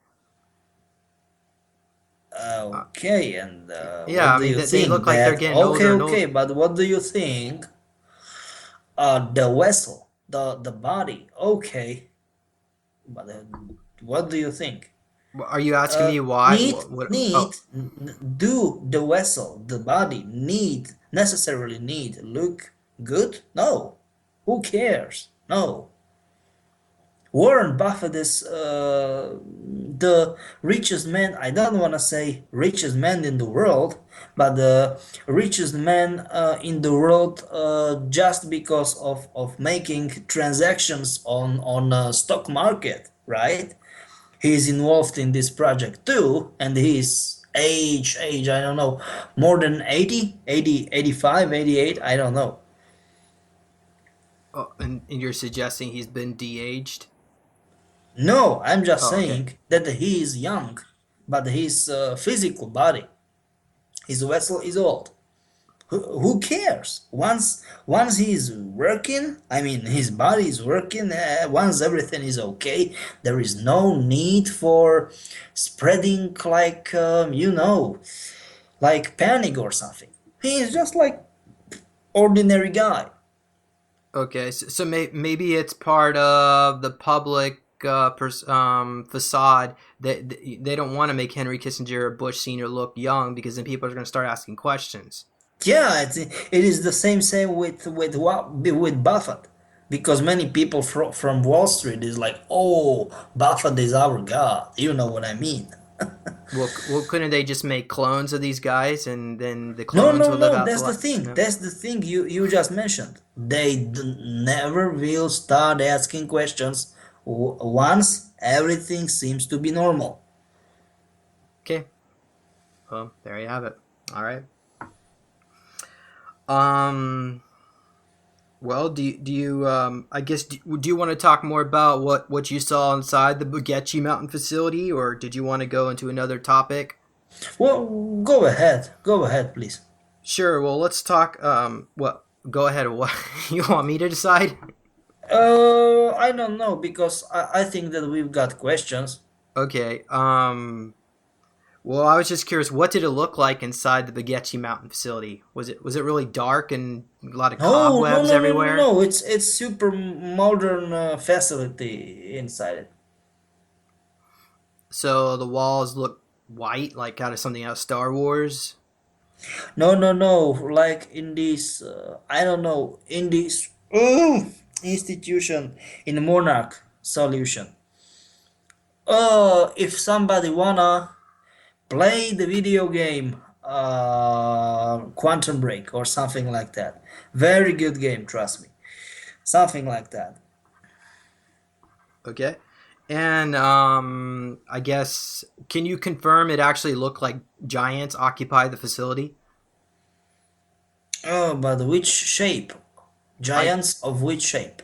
Uh, Okay, and yeah, what I do mean you they look think like they're that, getting okay, older and okay, older. but what do you think, the vessel, the body, okay, but what do you think? Are you asking me why? Need Oh, need do the vessel, the body, necessarily need look good? No. Who cares? No. Warren Buffett is the richest man. I don't want to say richest man in the world, but the richest man in the world, just because of making transactions on stock market, right? He's involved in this project too, and he's age, I don't know, more than 80, 80, 85, 88, I don't know. Oh, and you're suggesting he's been de-aged? No, I'm just Oh, okay. saying that he is young, but his physical body, his vessel is old. Who cares? Once he is working, I mean his body is working. Once everything is okay, there is no need for spreading like like panic or something. He is just like ordinary guy. Okay, so maybe it's part of the public facade that they don't want to make Henry Kissinger or Bush Sr. look young because then people are going to start asking questions. Yeah, it is the same with Buffett, because many people from Wall Street is like, oh, Buffett is our god. You know what I mean? Well, couldn't they just make clones of these guys and then the No, clones no, would live no. out the That's the life? thing. No. That's the thing you just mentioned. They never will start asking questions once everything seems to be normal. Okay. Well, there you have it. All right. Um. Well, do you I guess do you want to talk more about what you saw inside the Bucegi Mountain Facility, or did you want to go into another topic? Well, go ahead. Go ahead, please. Sure. Well, let's talk. What? Go ahead. What you want me to decide? I don't know because I think that we've got questions. Okay. Well, I was just curious. What did it look like inside the Bucegi Mountain Facility? Was it really dark and a lot of Oh, no, cobwebs no, no, no, everywhere? no. It's super modern facility inside it. So the walls look white, like out of something out of Star Wars. No, no, no. Like in this, I don't know, in this institution in Monarch Solution. If somebody wanna play the video game, Quantum Break or something like that. Very good game, trust me. Something like that. Okay. And I guess can you confirm it actually looked like giants occupy the facility? Oh, but which shape? Like Giants of which shape?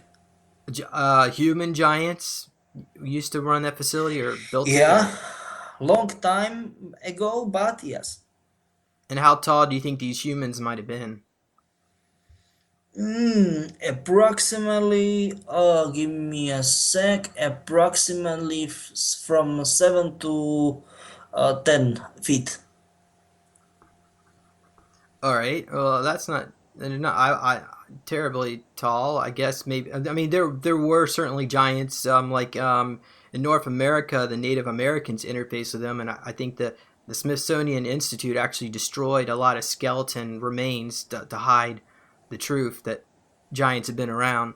human giants used to run that facility or built it, Yeah, or long time ago, but yes. and how tall do you think these humans might have been? Approximately, give me a sec, approximately from 7 to 10 feet. All right. Well, that's not not I terribly tall. I guess maybe. I mean, there were certainly giants. In North America, the Native Americans interfaced with them, and I think that the Smithsonian Institute actually destroyed a lot of skeleton remains to hide the truth that giants have been around.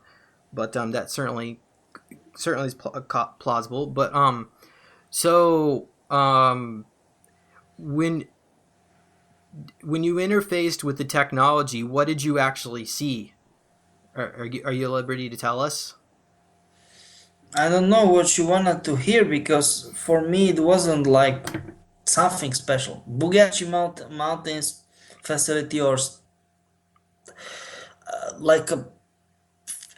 But that certainly is plausible. But so when you interfaced with the technology, what did you actually see? Are you at liberty to tell us? I don't know what you wanted to hear because for me it wasn't like something special. Bugachi Mountains facility or like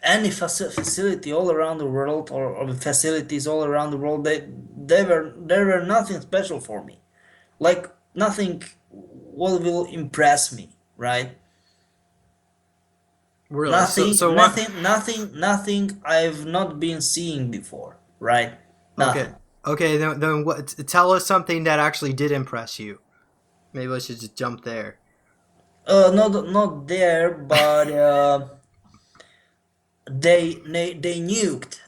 any facility all around the world or facilities all around the world, they were nothing special for me. Like nothing what will impress me, right? Really? So Nothing, so what? nothing, nothing, nothing I've not been seeing before, right? Okay, Nothing. okay. Then what? Tell us something that actually did impress you. Maybe I should just jump there. Not there, but they nuked.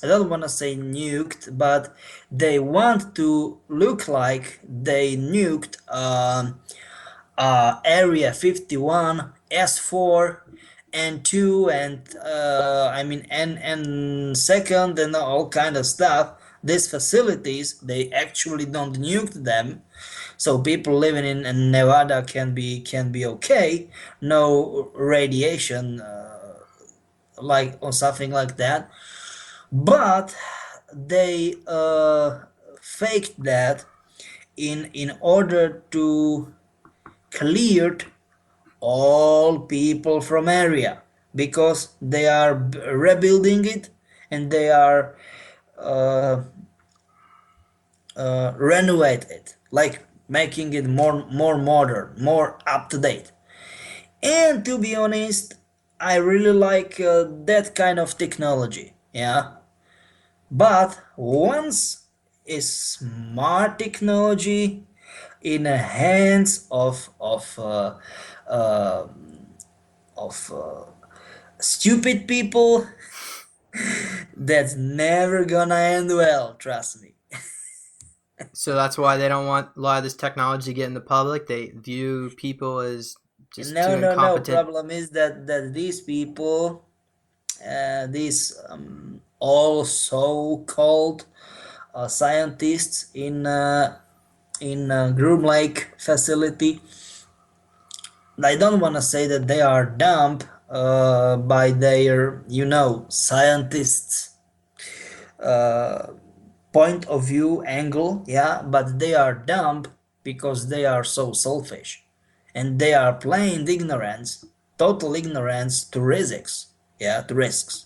I don't want to say nuked, but they want to look like they nuked Area 51, S4, N2, and I mean N second, and all kind of stuff. These facilities, they actually don't nuke them, so people living in Nevada can be okay. No radiation, like or something like that. But they faked that in order to cleared all people from area. because they are rebuilding it, and they are uh, renovate it, like making it more modern, more up to date. And to be honest, I really like that kind of technology. Yeah, but once a smart technology in the hands uh, of stupid people, that's never gonna end well. Trust me. So that's why they don't want a lot of this technology to get in the public. They view people as just too No, no, no. incompetent. Problem is that these people, these all so-called scientists in Groom Lake facility, I don't want to say that they are dumb by their, scientists uh, point of view angle, yeah, but they are dumb because they are so selfish, and they are plain ignorance, total ignorance to risks, yeah, to risks.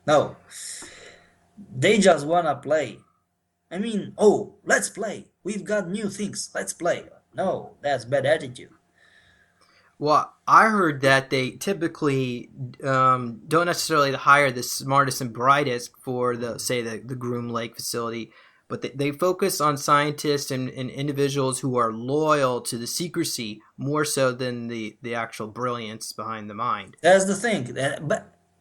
No, they just wanna play. I mean, oh, let's play. We've got new things. Let's play. No, that's bad attitude. Well, I heard that they typically don't necessarily hire the smartest and brightest for the say the Groom Lake facility, but they focus on scientists and individuals who are loyal to the secrecy more so than the actual brilliance behind the mind. That's the thing.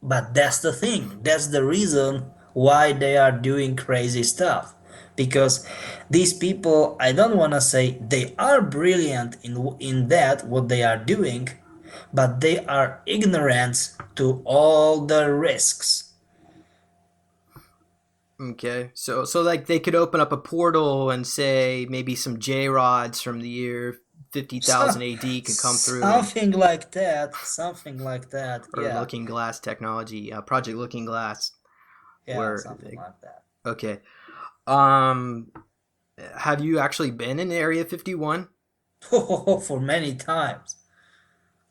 But that's the thing. That's the reason why they are doing crazy stuff. Because these people, I don't want to say they are brilliant in that what they are doing, but they are ignorant to all the risks. Okay, so like they could open up a portal and say maybe some J rods from the year So, 50,000 AD could come through and something like that. Something like that. or Yeah. Looking Glass technology, Project Looking Glass, Yeah, where something like that. okay. Um, have you actually been in Area 51? For many times.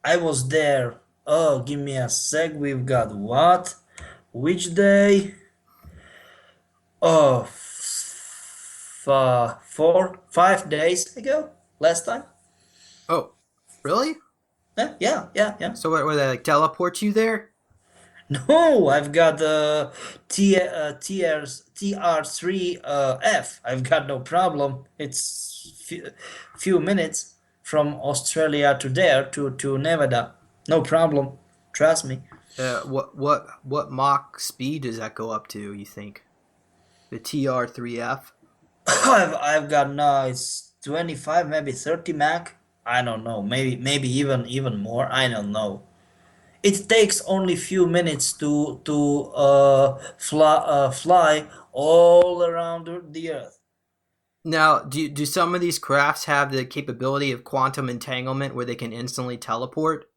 I was there. Oh, give me a sec. We've got what? Which day? Oh, 5 days ago. Last time. Oh, really? Yeah, yeah, yeah, yeah. So what, were they like teleport you there? No, I've got TR3 F. I've got no problem. It's few minutes from Australia to there to Nevada. No problem. Trust me. What Mach speed does that go up to? You think the TR3F? I've got now it's 25, maybe 30 Mac. I don't know. Maybe even more. I don't know. It takes only few minutes to fly all around the earth. Now, do some of these crafts have the capability of quantum entanglement where they can instantly teleport?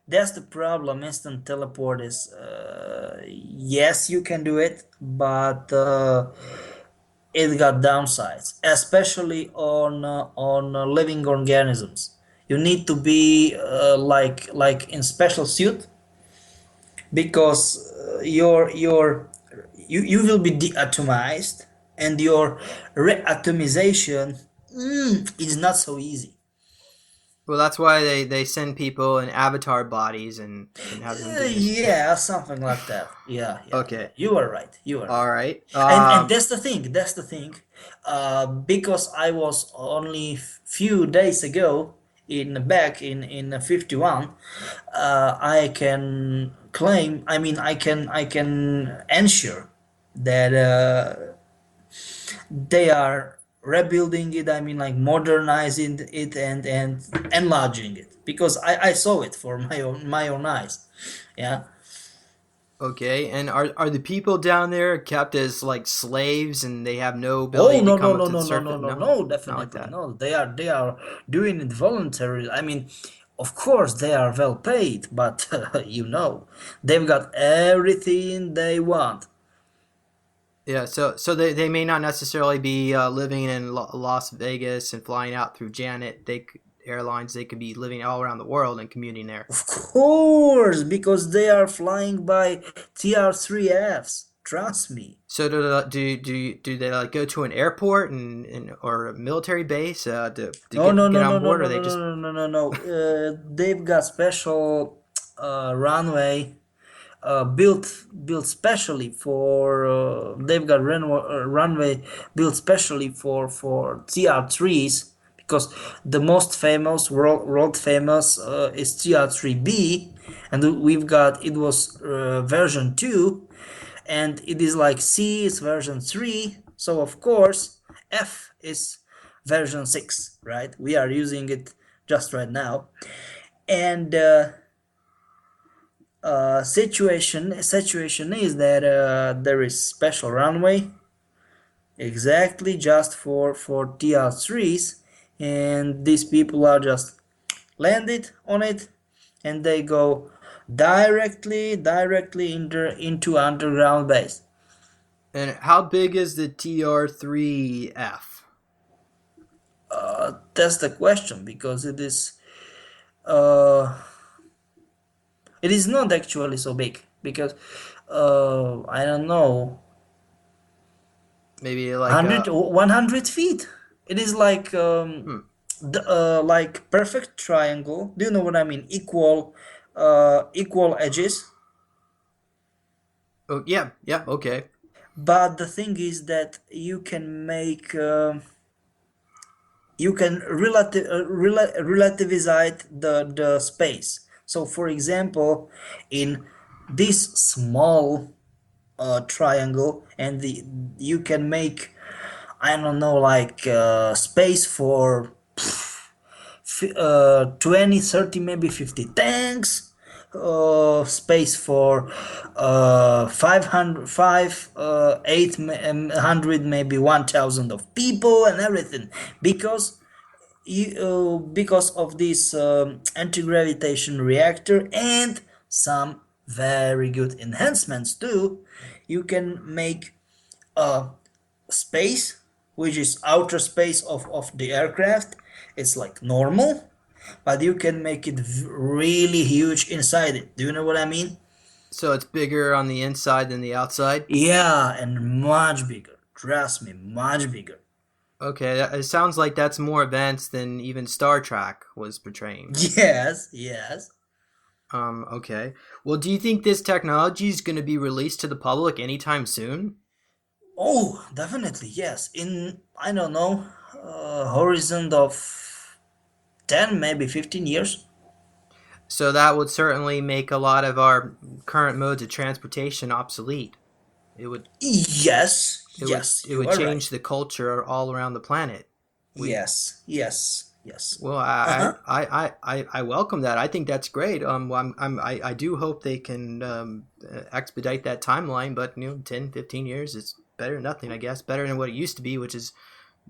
That's the problem. Instant teleport is yes, you can do it, but it got downsides, especially on living organisms. You need to be like in special suit, because you will be deatomized, and your reatomization is not so easy. Well, that's why they send people in avatar bodies and have them do this. Yeah, something like that. Yeah, yeah, yeah. Okay, You are right. You are all right. right. And that's the thing. That's the thing. Because I was only few days ago in 51, I can claim. I mean, I can ensure that they are rebuilding it. I mean, like modernizing it and enlarging it, because I saw it for my own eyes. Yeah. Okay, and are the people down there kept as like slaves and they have no Oh, ability to no, no, come up no, to the no, no, no, surface? no, No, no, not like definitely that. no. They are doing it voluntarily. I mean, of course they are well paid, but they've got everything they want. Yeah, so they may not necessarily be living in Las Vegas and flying out through Janet. airlines, they could be living all around the world and commuting there. Of course, because they are flying by TR-3Fs. Trust me. So do they like go to an airport or a military base to No, no, get no, on no, no, board, or no, they no, just no, no, no, no. They've got special runway built specially for. They've got runway built specially for TR-3s because the most famous world famous is TR-3B, and we've got it was version 2, and it is like C is version 3, so of course F is version 6, right? We are using it just right now. And situation is that there is special runway exactly just for TR3s, and these people are just landed on it, and they go directly into underground base. and how big is the TR3F? That's the question, because uh, it is not actually so big, because I don't know, Maybe like 100 100 feet. It is like hmm. like perfect triangle. Do you know what I mean? Equal edges. Oh yeah, yeah, okay. But the thing is that you can make you can relativize the space. So for example, in this small triangle, and you can make, I don't know, like space for 20, 30, maybe 50 tanks, space for 500, 800, maybe 1000 of people and everything, because because of this anti-gravitation reactor and some very good enhancements too. You can make a space which is outer space of the aircraft. It's like normal, but you can make it really huge inside it. Do you know what I mean? So it's bigger on the inside than the outside. Yeah, and much bigger, trust me, much bigger. Okay, it sounds like that's more advanced than even Star Trek was portraying. Yes, yes. Okay. Well, do you think this technology is going to be released to the public anytime soon? Oh, definitely, yes. In, I don't know, horizon of 10, maybe 15 years. So that would certainly make a lot of our current modes of transportation obsolete. It would Yes, it would yes, it you would are right. change the culture all around the planet. We Yes, yes, yes. Well, Uh-huh. I welcome that. I think that's great. I do hope they can expedite that timeline, but 10, 15 years is better than nothing, I guess. Better than what it used to be, which is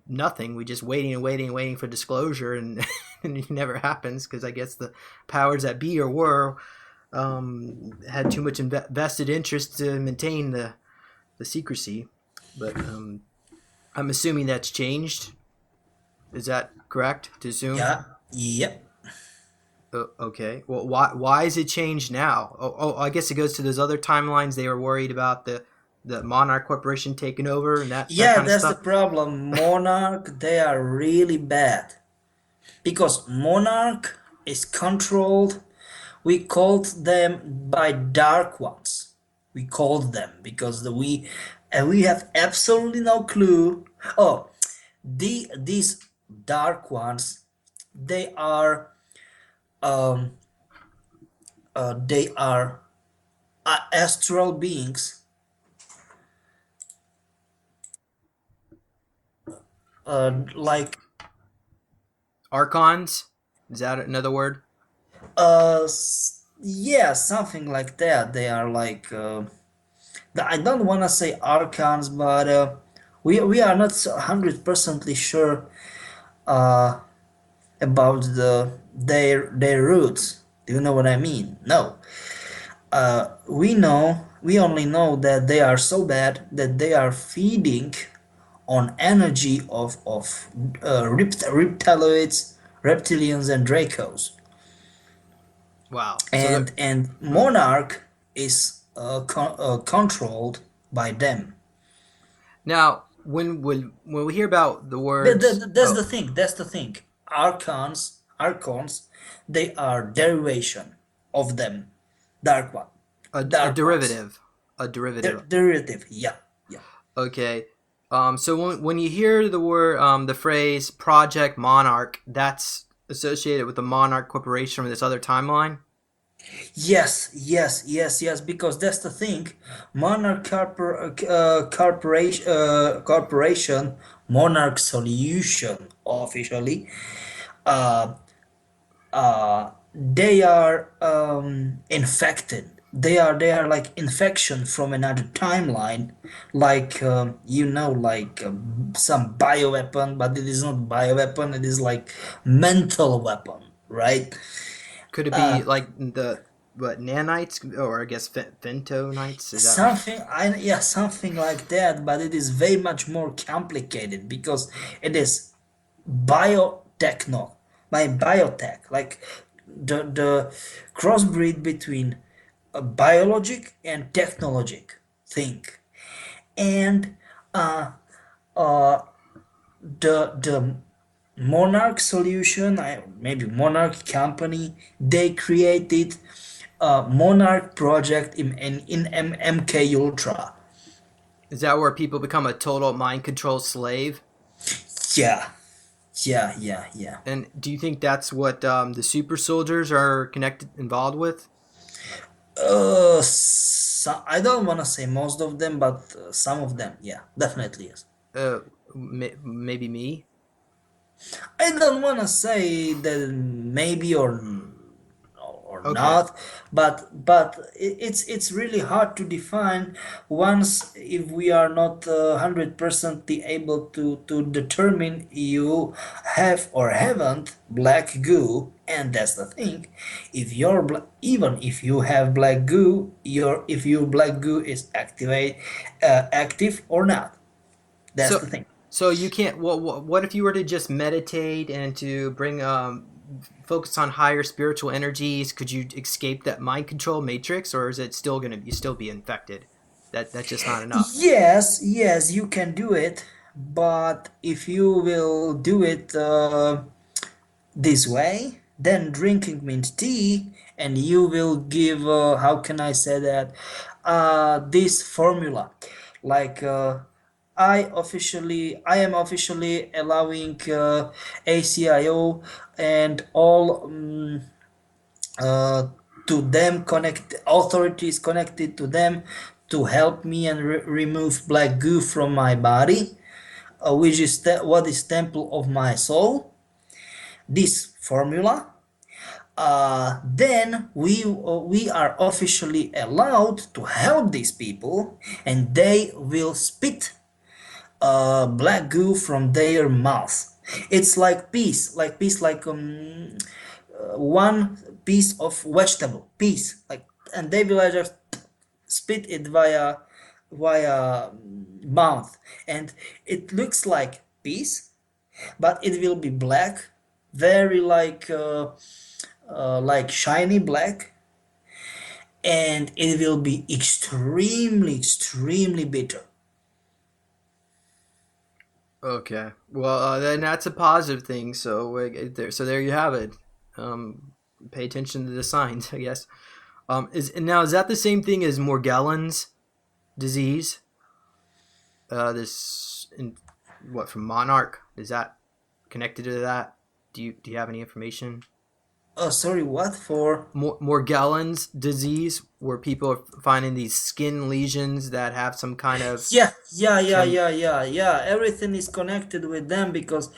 nothing. We just waiting and waiting and waiting for disclosure, and, and it never happens because I guess the powers that be or were had too much vested interest to maintain the secrecy. But I'm assuming that's changed. Is that correct to assume? Yeah, yep. Okay. Well, why is it changed now? I guess it goes to those other timelines. They were worried about the Monarch Corporation taking over and that Yeah, kind of that's the stuff. problem. Monarch, they are really bad. Because Monarch is controlled, we called them by Dark Ones. We called them because we have absolutely no clue. Oh, these Dark Ones, they are um they are astral beings, like Archons, is that another word? yeah, something like that. They are like I don't want to say archons, but we are not 100% sure uh, about their roots. Do you know what I mean? No. We only know that they are so bad that they are feeding on energy of reptiloids, reptilians and dracos. Wow. So And hmm. Monarch is controlled by them. Now, when we hear about the But words, that's oh, the thing. That's the thing. Archons, they are derivation of them. Dark one, a dark ones. derivative, a derivative. Derivative. Yeah, yeah. Okay. So when you hear the word, the phrase Project Monarch, that's associated with the Monarch Corporation from this other timeline. Yes, yes, yes, yes. Because that's the thing. Corporation, Monarch Solution officially. Uh, they are infected. They are like infection from another timeline, like like some bioweapon, but it is not bioweapon. It is like mental weapon, right? Could it be like the what nanites, or I guess fentonites? Is that right? Something like that, but it is very much more complicated because it is biotechno, my biotech, like the crossbreed between a biologic and technologic thing. And the Monarch solution, maybe Monarch company, they created a Monarch project in MK Ultra. Is that where people become a total mind control slave? Yeah, yeah, yeah, yeah. And do you think that's what the super soldiers are connected, involved with? I don't want to say most of them, but some of them, yeah, definitely yes. Uh, maybe me. I don't want to say that maybe or Okay. not, but it's really hard to define once if we are not 100% able to determine you have or haven't black goo. And that's the thing, if you're even if you have black goo, your if your black goo is active or not. That's the So, thing. so you can't. What if you were to just meditate and to bring focus on higher spiritual energies? Could you escape that mind control matrix, or is it still gonna be still be infected? That's just not enough. Yes, yes, you can do it, but if you will do it this way, then drinking mint tea, and you will give, how can I say that, this formula. Like, I am officially allowing ACIO and all uh, to them connect authorities connected to them to help me and remove black goo from my body, which is what is temple of my soul. This formula, then we are officially allowed to help these people, and they will spit black goo from their mouth. It's like piece like one piece of vegetable piece, like, and they will just spit it via mouth, and it looks like piece, but it will be black, very like shiny black, and it will be extremely bitter. Okay. Well, then that's a positive thing. So there you have it. Pay attention to the signs, I guess. Is that the same thing as Morgellons disease? This in what from Monarch? Is that connected to that? Do you have any information? Sorry, what for? Morgellons disease, where people are finding these skin lesions that have some kind of Yeah, yeah, yeah, chem. yeah, yeah, yeah. Everything is connected with them because,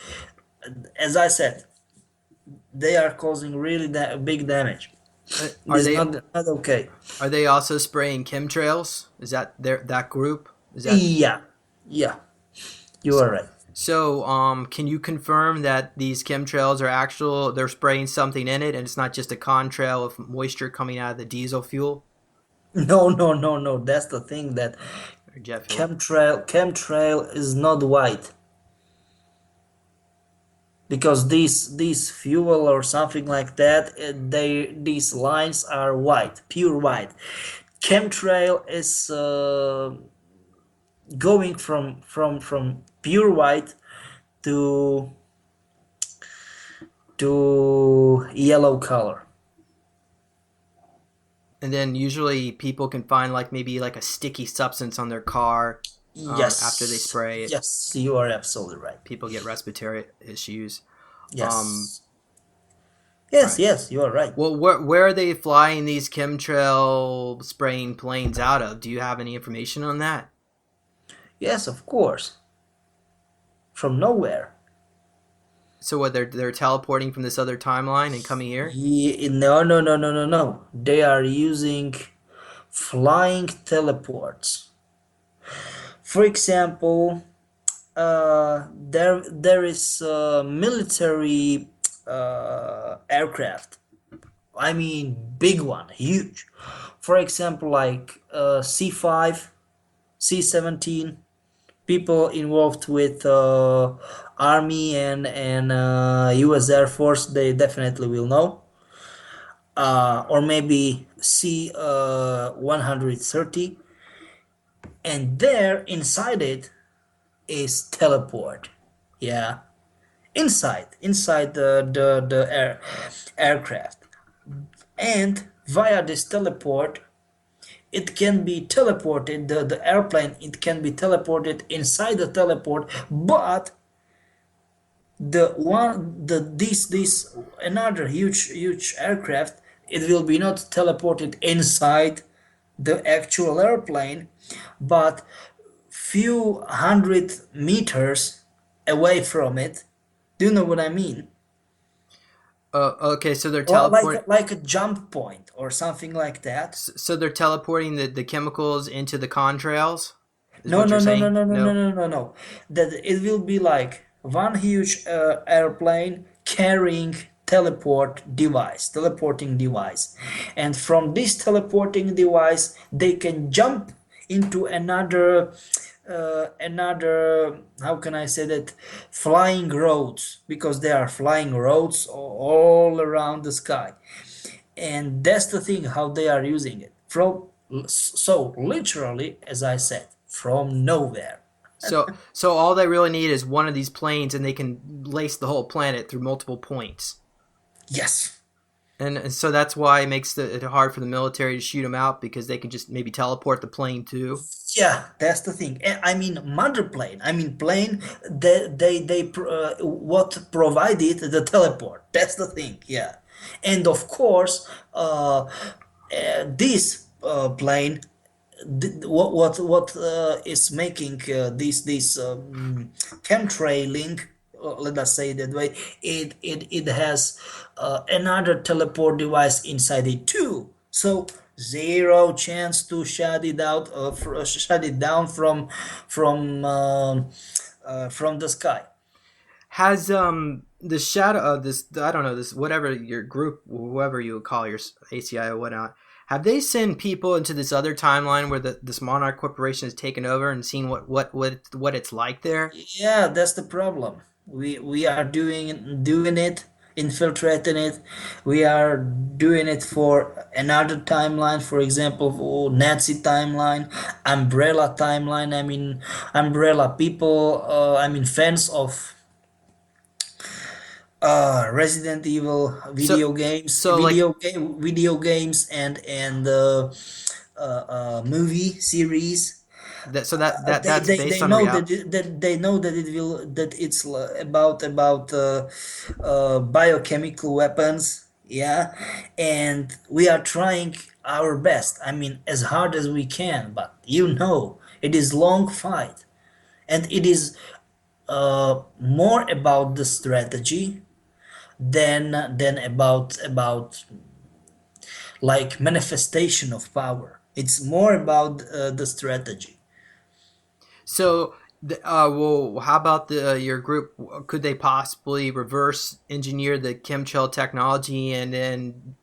as I said, they are causing really big damage. It Are is they not okay. are they also spraying chemtrails? Is that that group? Is that Yeah, yeah, you are right. so? Can you confirm that these chemtrails are actual? They're spraying something in it, and it's not just a contrail of moisture coming out of the diesel fuel No, no, no, no. That's the thing that or jet fuel. chemtrail is not white. because these fuel or something like that, they these lines are white, pure white. Chemtrail is going from pure white to yellow color. And then usually people can find like maybe like a sticky substance on their car after they Yes, spray it. yes, you are absolutely right. People get respiratory issues. Um, Yes, yes, right. yes, you are right. Well, where are they flying these chemtrail spraying planes out of? Do you have any information on that? Yes, of course, from nowhere. So what they're teleporting from this other timeline and coming here? No, no, no, no, no, no. They are using flying teleports. For example, there is a military aircraft. I mean, big one, huge. For example, like C5, C-17. People involved with Army and U.S. Air Force, they definitely will know. Or maybe C 130, and there inside it is teleport. Yeah, inside the aircraft, and via this teleport, it can be teleported. The airplane, it can be teleported inside the teleport, but this another huge aircraft, it will be not teleported inside the actual airplane, but few hundred meters away from it. Do you know what I mean? Okay, so they're teleporting. Like a jump point or something like that. So they're teleporting the chemicals into the contrails, is No, what you're no, no, no, saying? no, no, no, No. no, no, no. That it will be like one huge airplane carrying teleporting device, and from this teleporting device, they can jump into another, how can I say that, flying roads, because there are flying roads all around the sky, and that's the thing how they are using it from, so literally, as I said, from nowhere. So all they really need is one of these planes, and they can lace the whole planet through multiple points. Yes. And so that's why it makes it hard for the military to shoot them out because they can just maybe teleport the plane too. Yeah, that's the thing. I mean, mother plane. I mean, plane. They what provided the teleport. That's the thing. Yeah, and of course, this plane. What is making this chemtrailing? Let us say that way. It has another teleport device inside it too. So zero chance to shut it out, shut it down from the sky. Has the shadow of this, I don't know, this whatever your group, whoever you would call your ACI or whatnot, have they sent people into this other timeline where this Monarch Corporation has taken over and seen what it's like there? Yeah, that's the problem. We are doing it, infiltrating it. We are doing it for another timeline, for example, for Nazi timeline, umbrella timeline. I mean, umbrella people. I mean, fans of Resident Evil So video games, so like video games, and movie series. that's based They on know real. that they know that it will, that it's about biochemical weapons. Yeah, and we are trying our best. I mean, as hard as we can, but it is long fight, and it is more about the strategy than about like manifestation of power. It's more about the strategy. So, well, how about your group? Could they possibly reverse engineer the chemtrail technology and then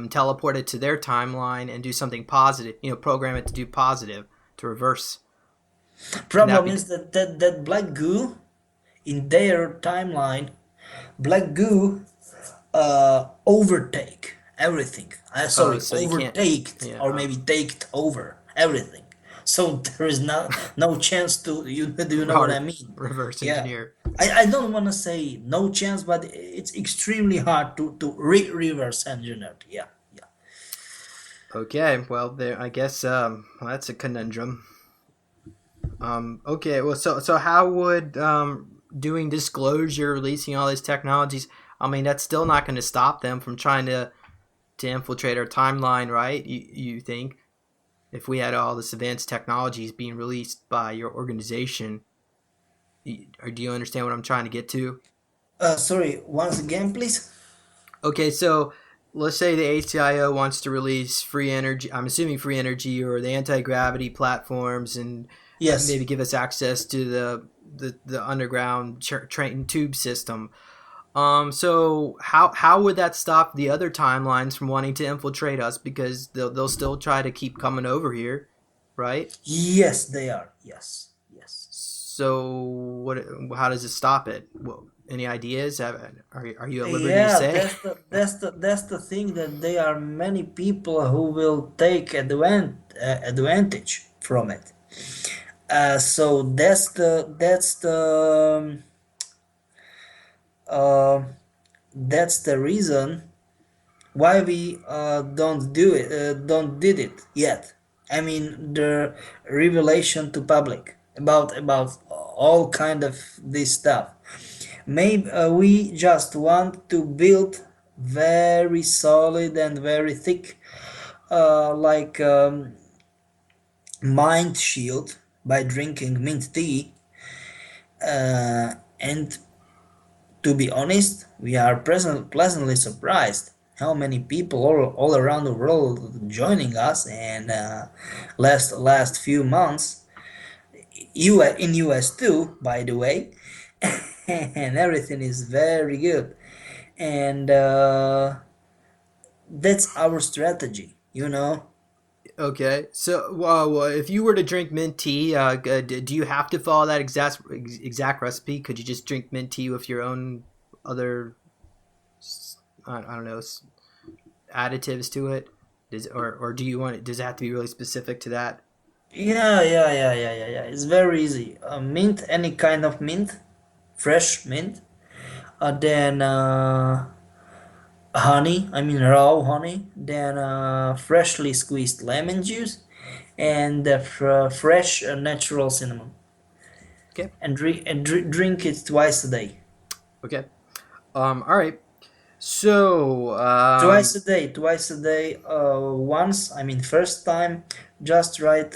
teleport it to their timeline and do something positive? Program it to do positive to reverse. Can that Problem be? is that black goo, in their timeline, black goo overtake everything. Oh, Sorry, so you can't. overtaked Yeah. or maybe taked over everything. So there is no chance to you. Do you know what I mean? Reverse Yeah. engineer. I don't want to say no chance, but it's extremely hard to reverse engineer. Yeah, yeah. Okay. Well, there. I guess that's a conundrum. Okay. Well, so how would doing disclosure, releasing all these technologies? I mean, that's still not going to stop them from trying to infiltrate our timeline, right? You think if we had all this advanced technologies being released by your organization, or do you understand what I'm trying to get to? Sorry, once again, please. Okay, so let's say the ACIO wants to release free energy. I'm assuming free energy or the anti gravity platforms, and Yes. maybe give us access to the underground train tube system. So how would that stop the other timelines from wanting to infiltrate us? Because they'll still try to keep coming over here, right? Yes, they are. Yes. Yes. So what? How does it stop it? Well, any ideas? Are you at liberty to Yeah, say? that's the thing that there are many people who will take advantage from it. So uh, that's the reason why we don't did it yet. I mean the revelation to public about all kind of this stuff. Maybe we just want to build very solid and very thick mind shield by drinking mint tea, and to be honest, we are pleasantly surprised how many people all around the world joining us. And last few months, in US too, by the way, and everything is very good. And that's our strategy, you know. Okay, so well, if you were to drink mint tea, do you have to follow that exact recipe? Could you just drink mint tea with your own other, I don't know, additives to it? Or do you want it? Does it have to be really specific to that? Yeah. It's very easy. Mint, any kind of mint, fresh mint. Then honey, I mean raw honey. Then freshly squeezed lemon juice, and fresh natural cinnamon. Okay, And drink it twice a day. okay. All right. So, Twice a day. Once, I mean, first time, just right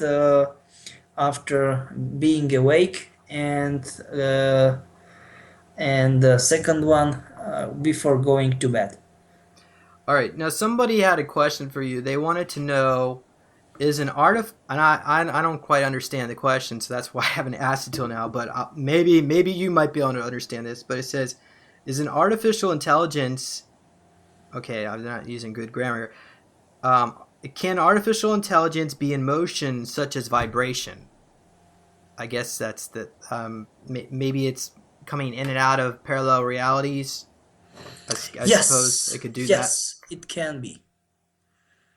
after being awake, and the second one before going to bed. all right. Now, somebody had a question for you. They wanted to know, is an and I don't quite understand the question, so that's why I haven't asked it till now. But maybe you might be able to understand this. But it says, is an artificial intelligence? Okay, I'm not using good grammar. Um, can artificial intelligence be in motion, such as vibration? I guess that's the maybe it's coming in and out of parallel realities. I suppose it Yes, could do that yes, it can be.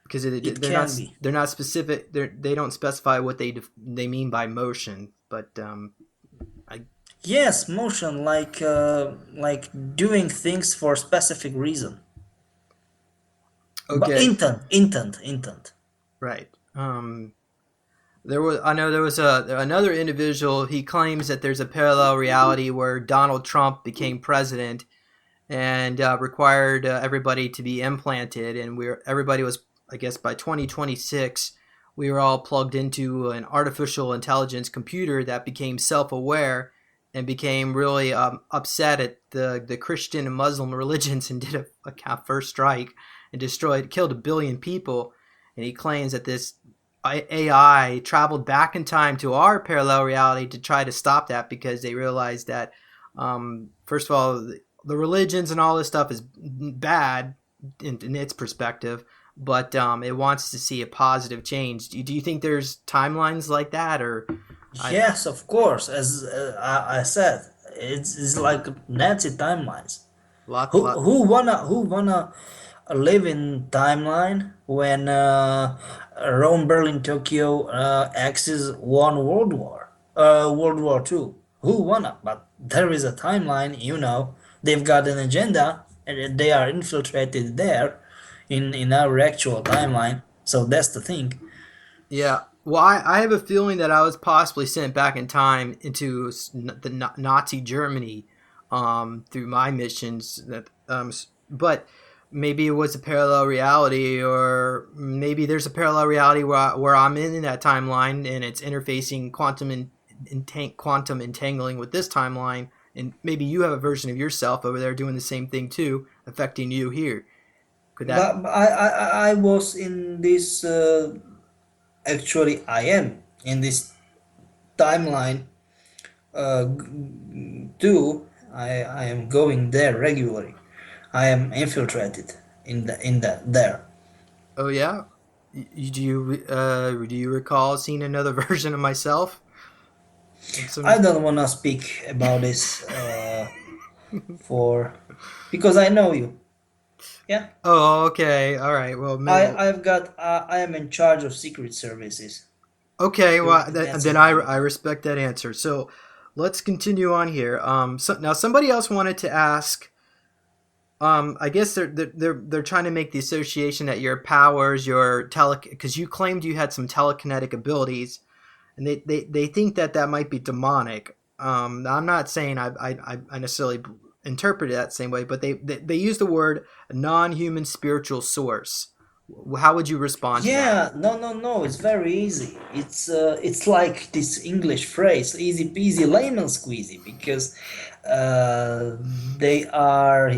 because It can be. they're not specific. They don't specify what they mean by motion. But I Yes, motion, like doing things for specific reason. But okay, intent. right. I know there was another individual. He claims that there's a parallel reality where Donald Trump became president and required everybody to be implanted, and everybody was, I guess, by 2026 we were all plugged into an artificial intelligence computer that became self-aware and became really upset at the Christian and Muslim religions and did a first strike and killed 1 billion people. And he claims that this AI traveled back in time to our parallel reality to try to stop that because they realized that, first of all, the religions and all this stuff is bad in its perspective, but it wants to see a positive change. Do you think there's timelines like that, or I? Yes, of course. As I said, It's like Nazi timelines. Lot, Who lot. who wanna live in timeline when Rome, Berlin, Tokyo axis won World War Two? Who wanna? But there is a timeline. They've got an agenda, and they are infiltrated there, in our actual timeline. So that's the thing. Yeah. Well, I have a feeling that I was possibly sent back in time into the Nazi Germany through my missions. But maybe it was a parallel reality, or maybe there's a parallel reality where I'm in that timeline and it's interfacing quantum entangling with this timeline, and maybe you have a version of yourself over there doing the same thing too, affecting you here. Could that? But I was in this. Actually, I am in this timeline too. I am going there regularly. I am infiltrated in the there. Oh yeah. Do you recall seeing another version of myself? I Some. don't wanna speak about this for because I know you. Yeah, Oh, okay. All right. Well, I am in charge of secret services okay. during Well, the Nazi then I timeline. respect that answer. So let's continue on here. Now somebody else wanted to ask. I guess they're trying to make the association that your powers, your because you claimed you had some telekinetic abilities, and they think that that might be demonic. I'm not saying I necessarily interpret it that same way, but they use the word non-human spiritual source. How would you respond to that? Yeah, no, no, no. It's very easy. It's like this English phrase, easy peasy lemon squeezy, because they are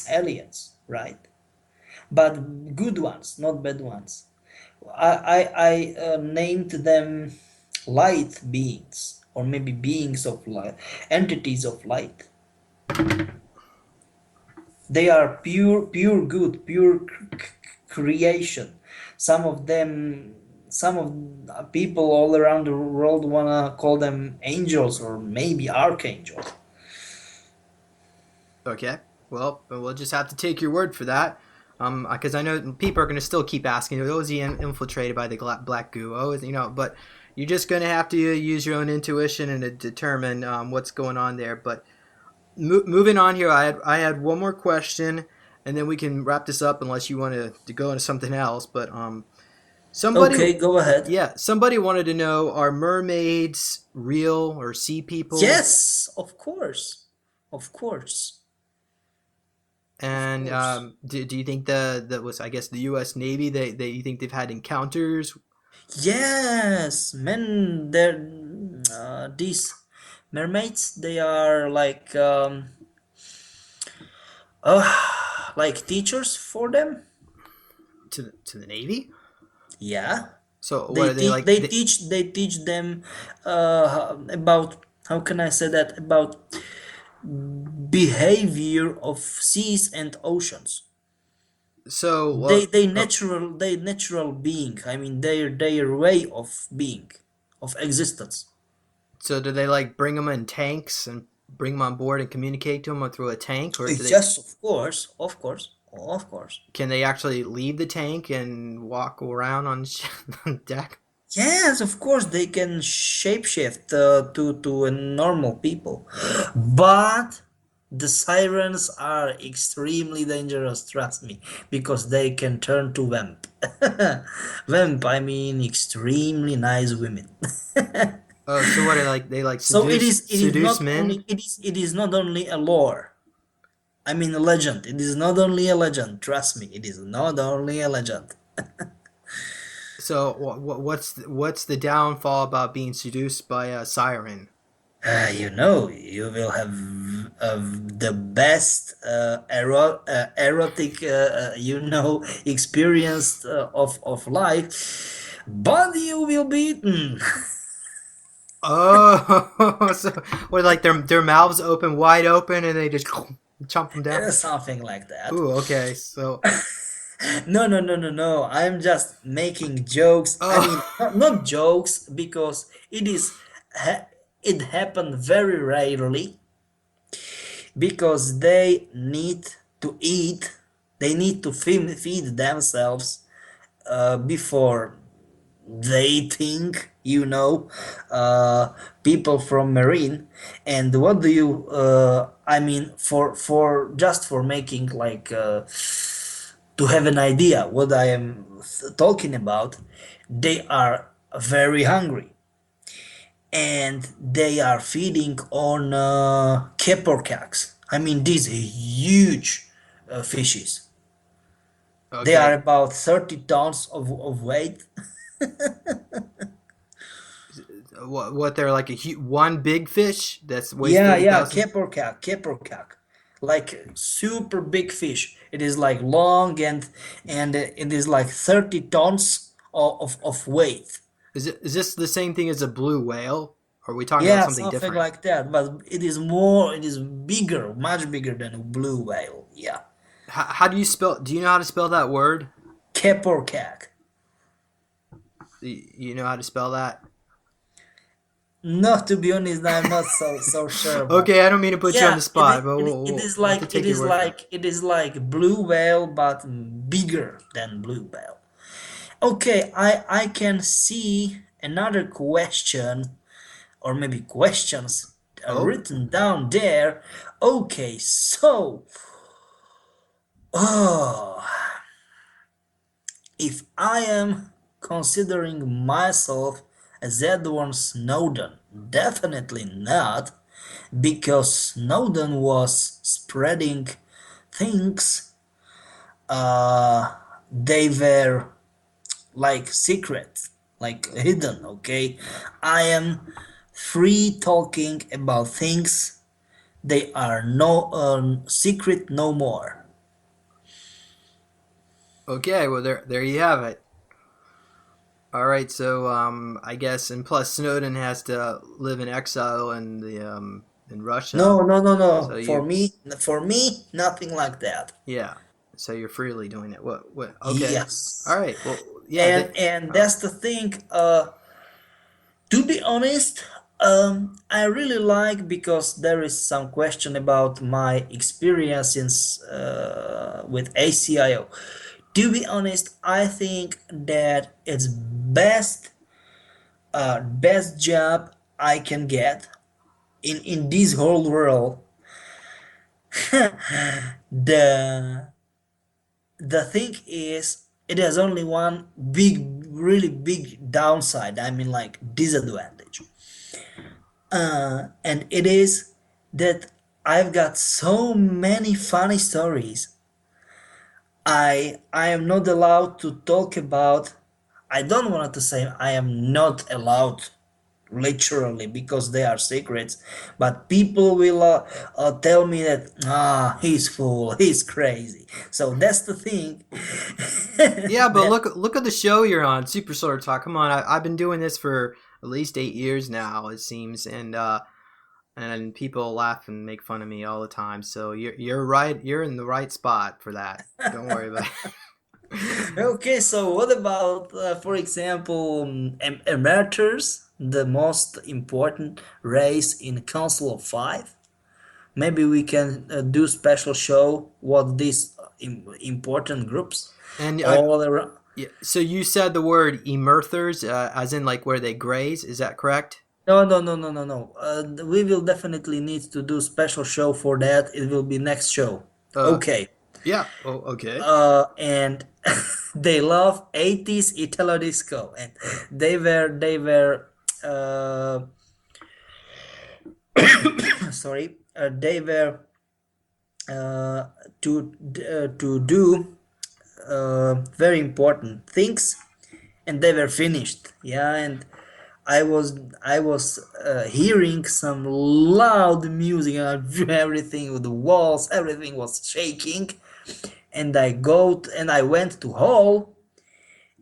aliens, right? But good ones, not bad ones. I named them light beings, or maybe beings of light, entities of light. They are pure good, pure creation. Some of them, some of people all around the world wanna call them angels or maybe archangels. Okay. Well, we'll just have to take your word for that. Because I know people are going to still keep asking, "Oh, is he infiltrated by the black goo?" Oh, but you're just going to have to use your own intuition and to determine what's going on there. But moving on here, I had one more question, and then we can wrap this up unless you want to go into something else. But somebody, Okay, go ahead. yeah, somebody wanted to know: are mermaids real or sea people? Yes, of course, of course, of And course. do you think that was, I guess, the U.S. Navy? They you think they've had encounters? Yes, men. These mermaids. They are like teachers for them. To the Navy? Yeah, So what they are they teach like? they teach they teach them about, how can I say that, about behavior of seas and oceans. So They natural being. I mean, their way of being, of existence. so do they like bring them in tanks and bring them on board and communicate to them through a tank, or do they Yes, of course, of course, of course. can they actually leave the tank and walk around on on deck? Yes, of course they can shapeshift to a normal people, but the sirens are extremely dangerous. Trust me, because they can turn to vamp. Vamp, I mean, extremely nice women. Oh, so what are they like So it is seduce not men? only it is not only a lore. I mean, a legend. It is not only a legend. Trust me, it is not only a legend. So what's the downfall about being seduced by a siren? You will have the best erotic, experience of life, but you will be eaten. Oh, so what, like their mouths open wide open and they just chomp them down? Something like that. Ooh, okay. So, No, no, no, no, no. I'm just making jokes. I mean, oh, not jokes, because it is. it happened very rarely because they need to eat, they need to feed themselves before they think, people from marine. And what do you I mean, for just for making like to have an idea what I am talking about, they are very hungry and they are feeding on keporcaks. I mean, these huge fishes. They are Okay. about 30 tons of weight. What they're like one big fish that's weighs Yeah, yeah, 30,000? keporcak, like super big fish. It is like long and it is like 30 tons of weight. Is this the same thing as a blue whale? Or are we talking about Yeah, something something different? like that. But it is more, it is bigger, much bigger than a blue whale. Yeah, How do you spell? Do you know how to spell that word? keporcak. You know how to spell that? No, to be honest, I'm not so sure, but Okay, I don't mean to put you on yeah, the spot, but it is we'll have to like take your word for it. blue whale, but bigger than blue whale. Okay, I can see another question or maybe questions Oh, written down there. Okay, so oh, if I am considering myself as Edward Snowden, definitely not, because Snowden was spreading things. They were like secret, like hidden. Okay, I am free talking about things. They are no secret no more. okay. Well, there you have it. All right, so I guess, and plus Snowden has to live in exile in Russia, No, no, no, so no. you For me, nothing like that. yeah, so you're freely doing it. What? Okay, all Yes, right. Well, yeah. and Uh, that's the thing. To be honest, I really like because there is some question about my experiences with ACIO. To be honest, I think that it's best job I can get in this whole world. the the thing is, it has only one really big downside. I mean, like disadvantage. And it is that I've got so many funny stories. I am not allowed to talk about. I don't want to say I am not allowed literally because they are secrets, but people will tell me that he's fool, he's crazy. So that's the thing. yeah, but that look at the show you're on, Super Solar Talk. Come on, I've been doing this for at least 8 years now, it seems, and people laugh and make fun of me all the time. So you're right. You're in the right spot for that. Don't worry about it. Okay, so what about, for example, emergers, the most important race in Council of Five? Maybe we can do special show what these important groups and all around. yeah, so you said the word emerthers, as in like where they graze. Is that correct? No, no, no, no, no, no. We will definitely need to do special show for that. It will be next show. Uh, Okay. yeah. Oh, okay. And they love 80s Italo disco, and they were uh, sorry, they were uh, to do very important things, and they were finished. Yeah, and I was hearing some loud music, and everything, the walls, everything was shaking, and I went to hall,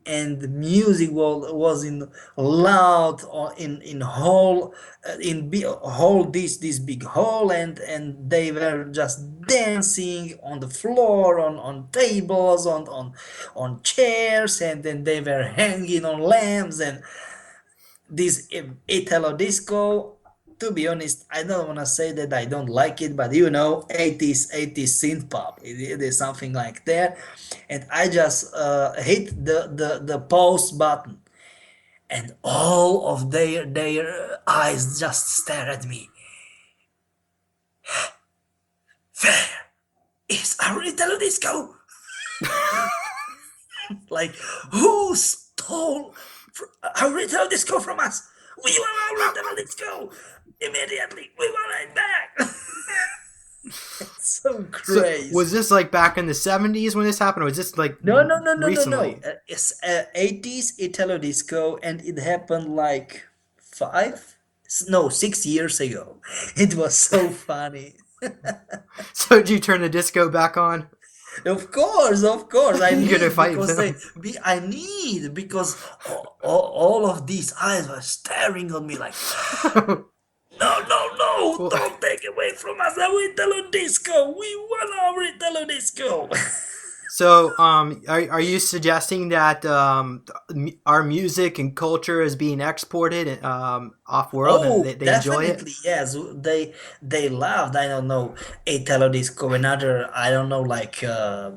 and the music was in loud or in hall, hall, this big hall, and they were just dancing on the floor, on tables, on chairs, and then they were hanging on lamps, and this Italo disco. to be honest, I don't want to say that I don't like it, but you know, 80s synth pop. It is something like that. And I just hit the pause button, and all of their eyes just stare at me. Where is our little disco? Like, who stole our little disco from us? We want our little disco immediately. We want it back. It's so So crazy. was this like back in the 70s when this happened, or was this like No. recently? It's 80s Italo disco, and it happened like 6 years ago. It was so funny. So did you turn the disco back on? Of course, I You're gonna need fight because them. I need because all of these eyes were staring on me like, no, Well, don't take away from us our Italo disco. We want our Italo disco. so are you suggesting that our music and culture is being exported off world and Oh, they enjoy it? definitely, yes. They loved, I don't know, Italo disco, another, I don't know, like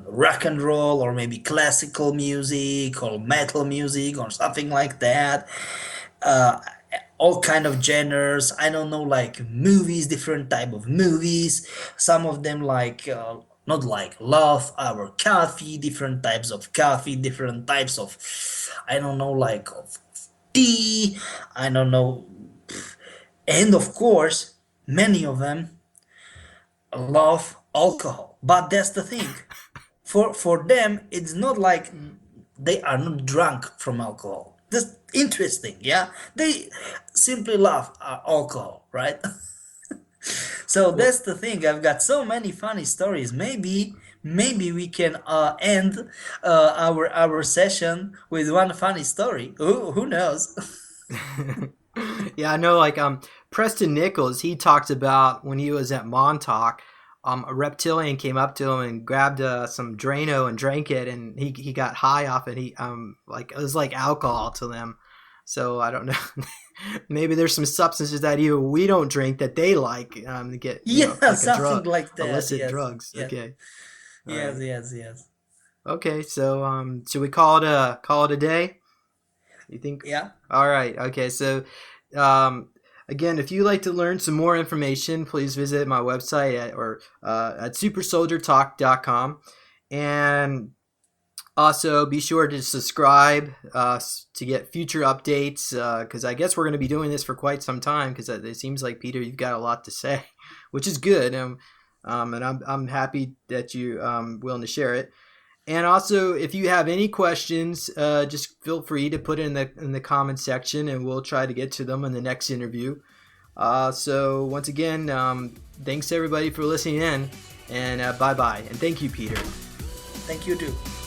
rock and roll or maybe classical music or metal music or something like that. Uh, all kind of genres. I don't know, like movies, different type of movies. Some of them like not like love our coffee, different types of coffee, different types of, I don't know, like of tea. I don't know, and of course, many of them love alcohol. But that's the thing. For them, it's not like they are not drunk from alcohol. That's interesting, yeah? They simply love alcohol, right? So Well, that's the thing. I've got so many funny stories. Maybe we can end our session with one funny story. Who knows? yeah, I know. Like Preston Nichols, he talked about when he was at Montauk. A reptilian came up to him and grabbed some Drano and drank it, and he got high off it. He like it was like alcohol to them. So I don't know. Maybe there's some substances that even we don't drink that they like to get, Yeah, like a something drug, like that. illicit Yes, drugs. yes, Okay, all yes, right. yes, yes. Okay, so should we call it a day? You think? Yeah. All right. Okay. So, um, again, if you'd like to learn some more information, please visit my website at supersoldiertalk.com, and also be sure to subscribe to get future updates. Because I guess we're going to be doing this for quite some time. Because it seems like Peter, you've got a lot to say, which is good. And I'm happy that you willing to share it. And also, if you have any questions, just feel free to put it in the comment section, and we'll try to get to them in the next interview. So once again, thanks everybody for listening in, and bye bye. And thank you, Peter. Thank you too.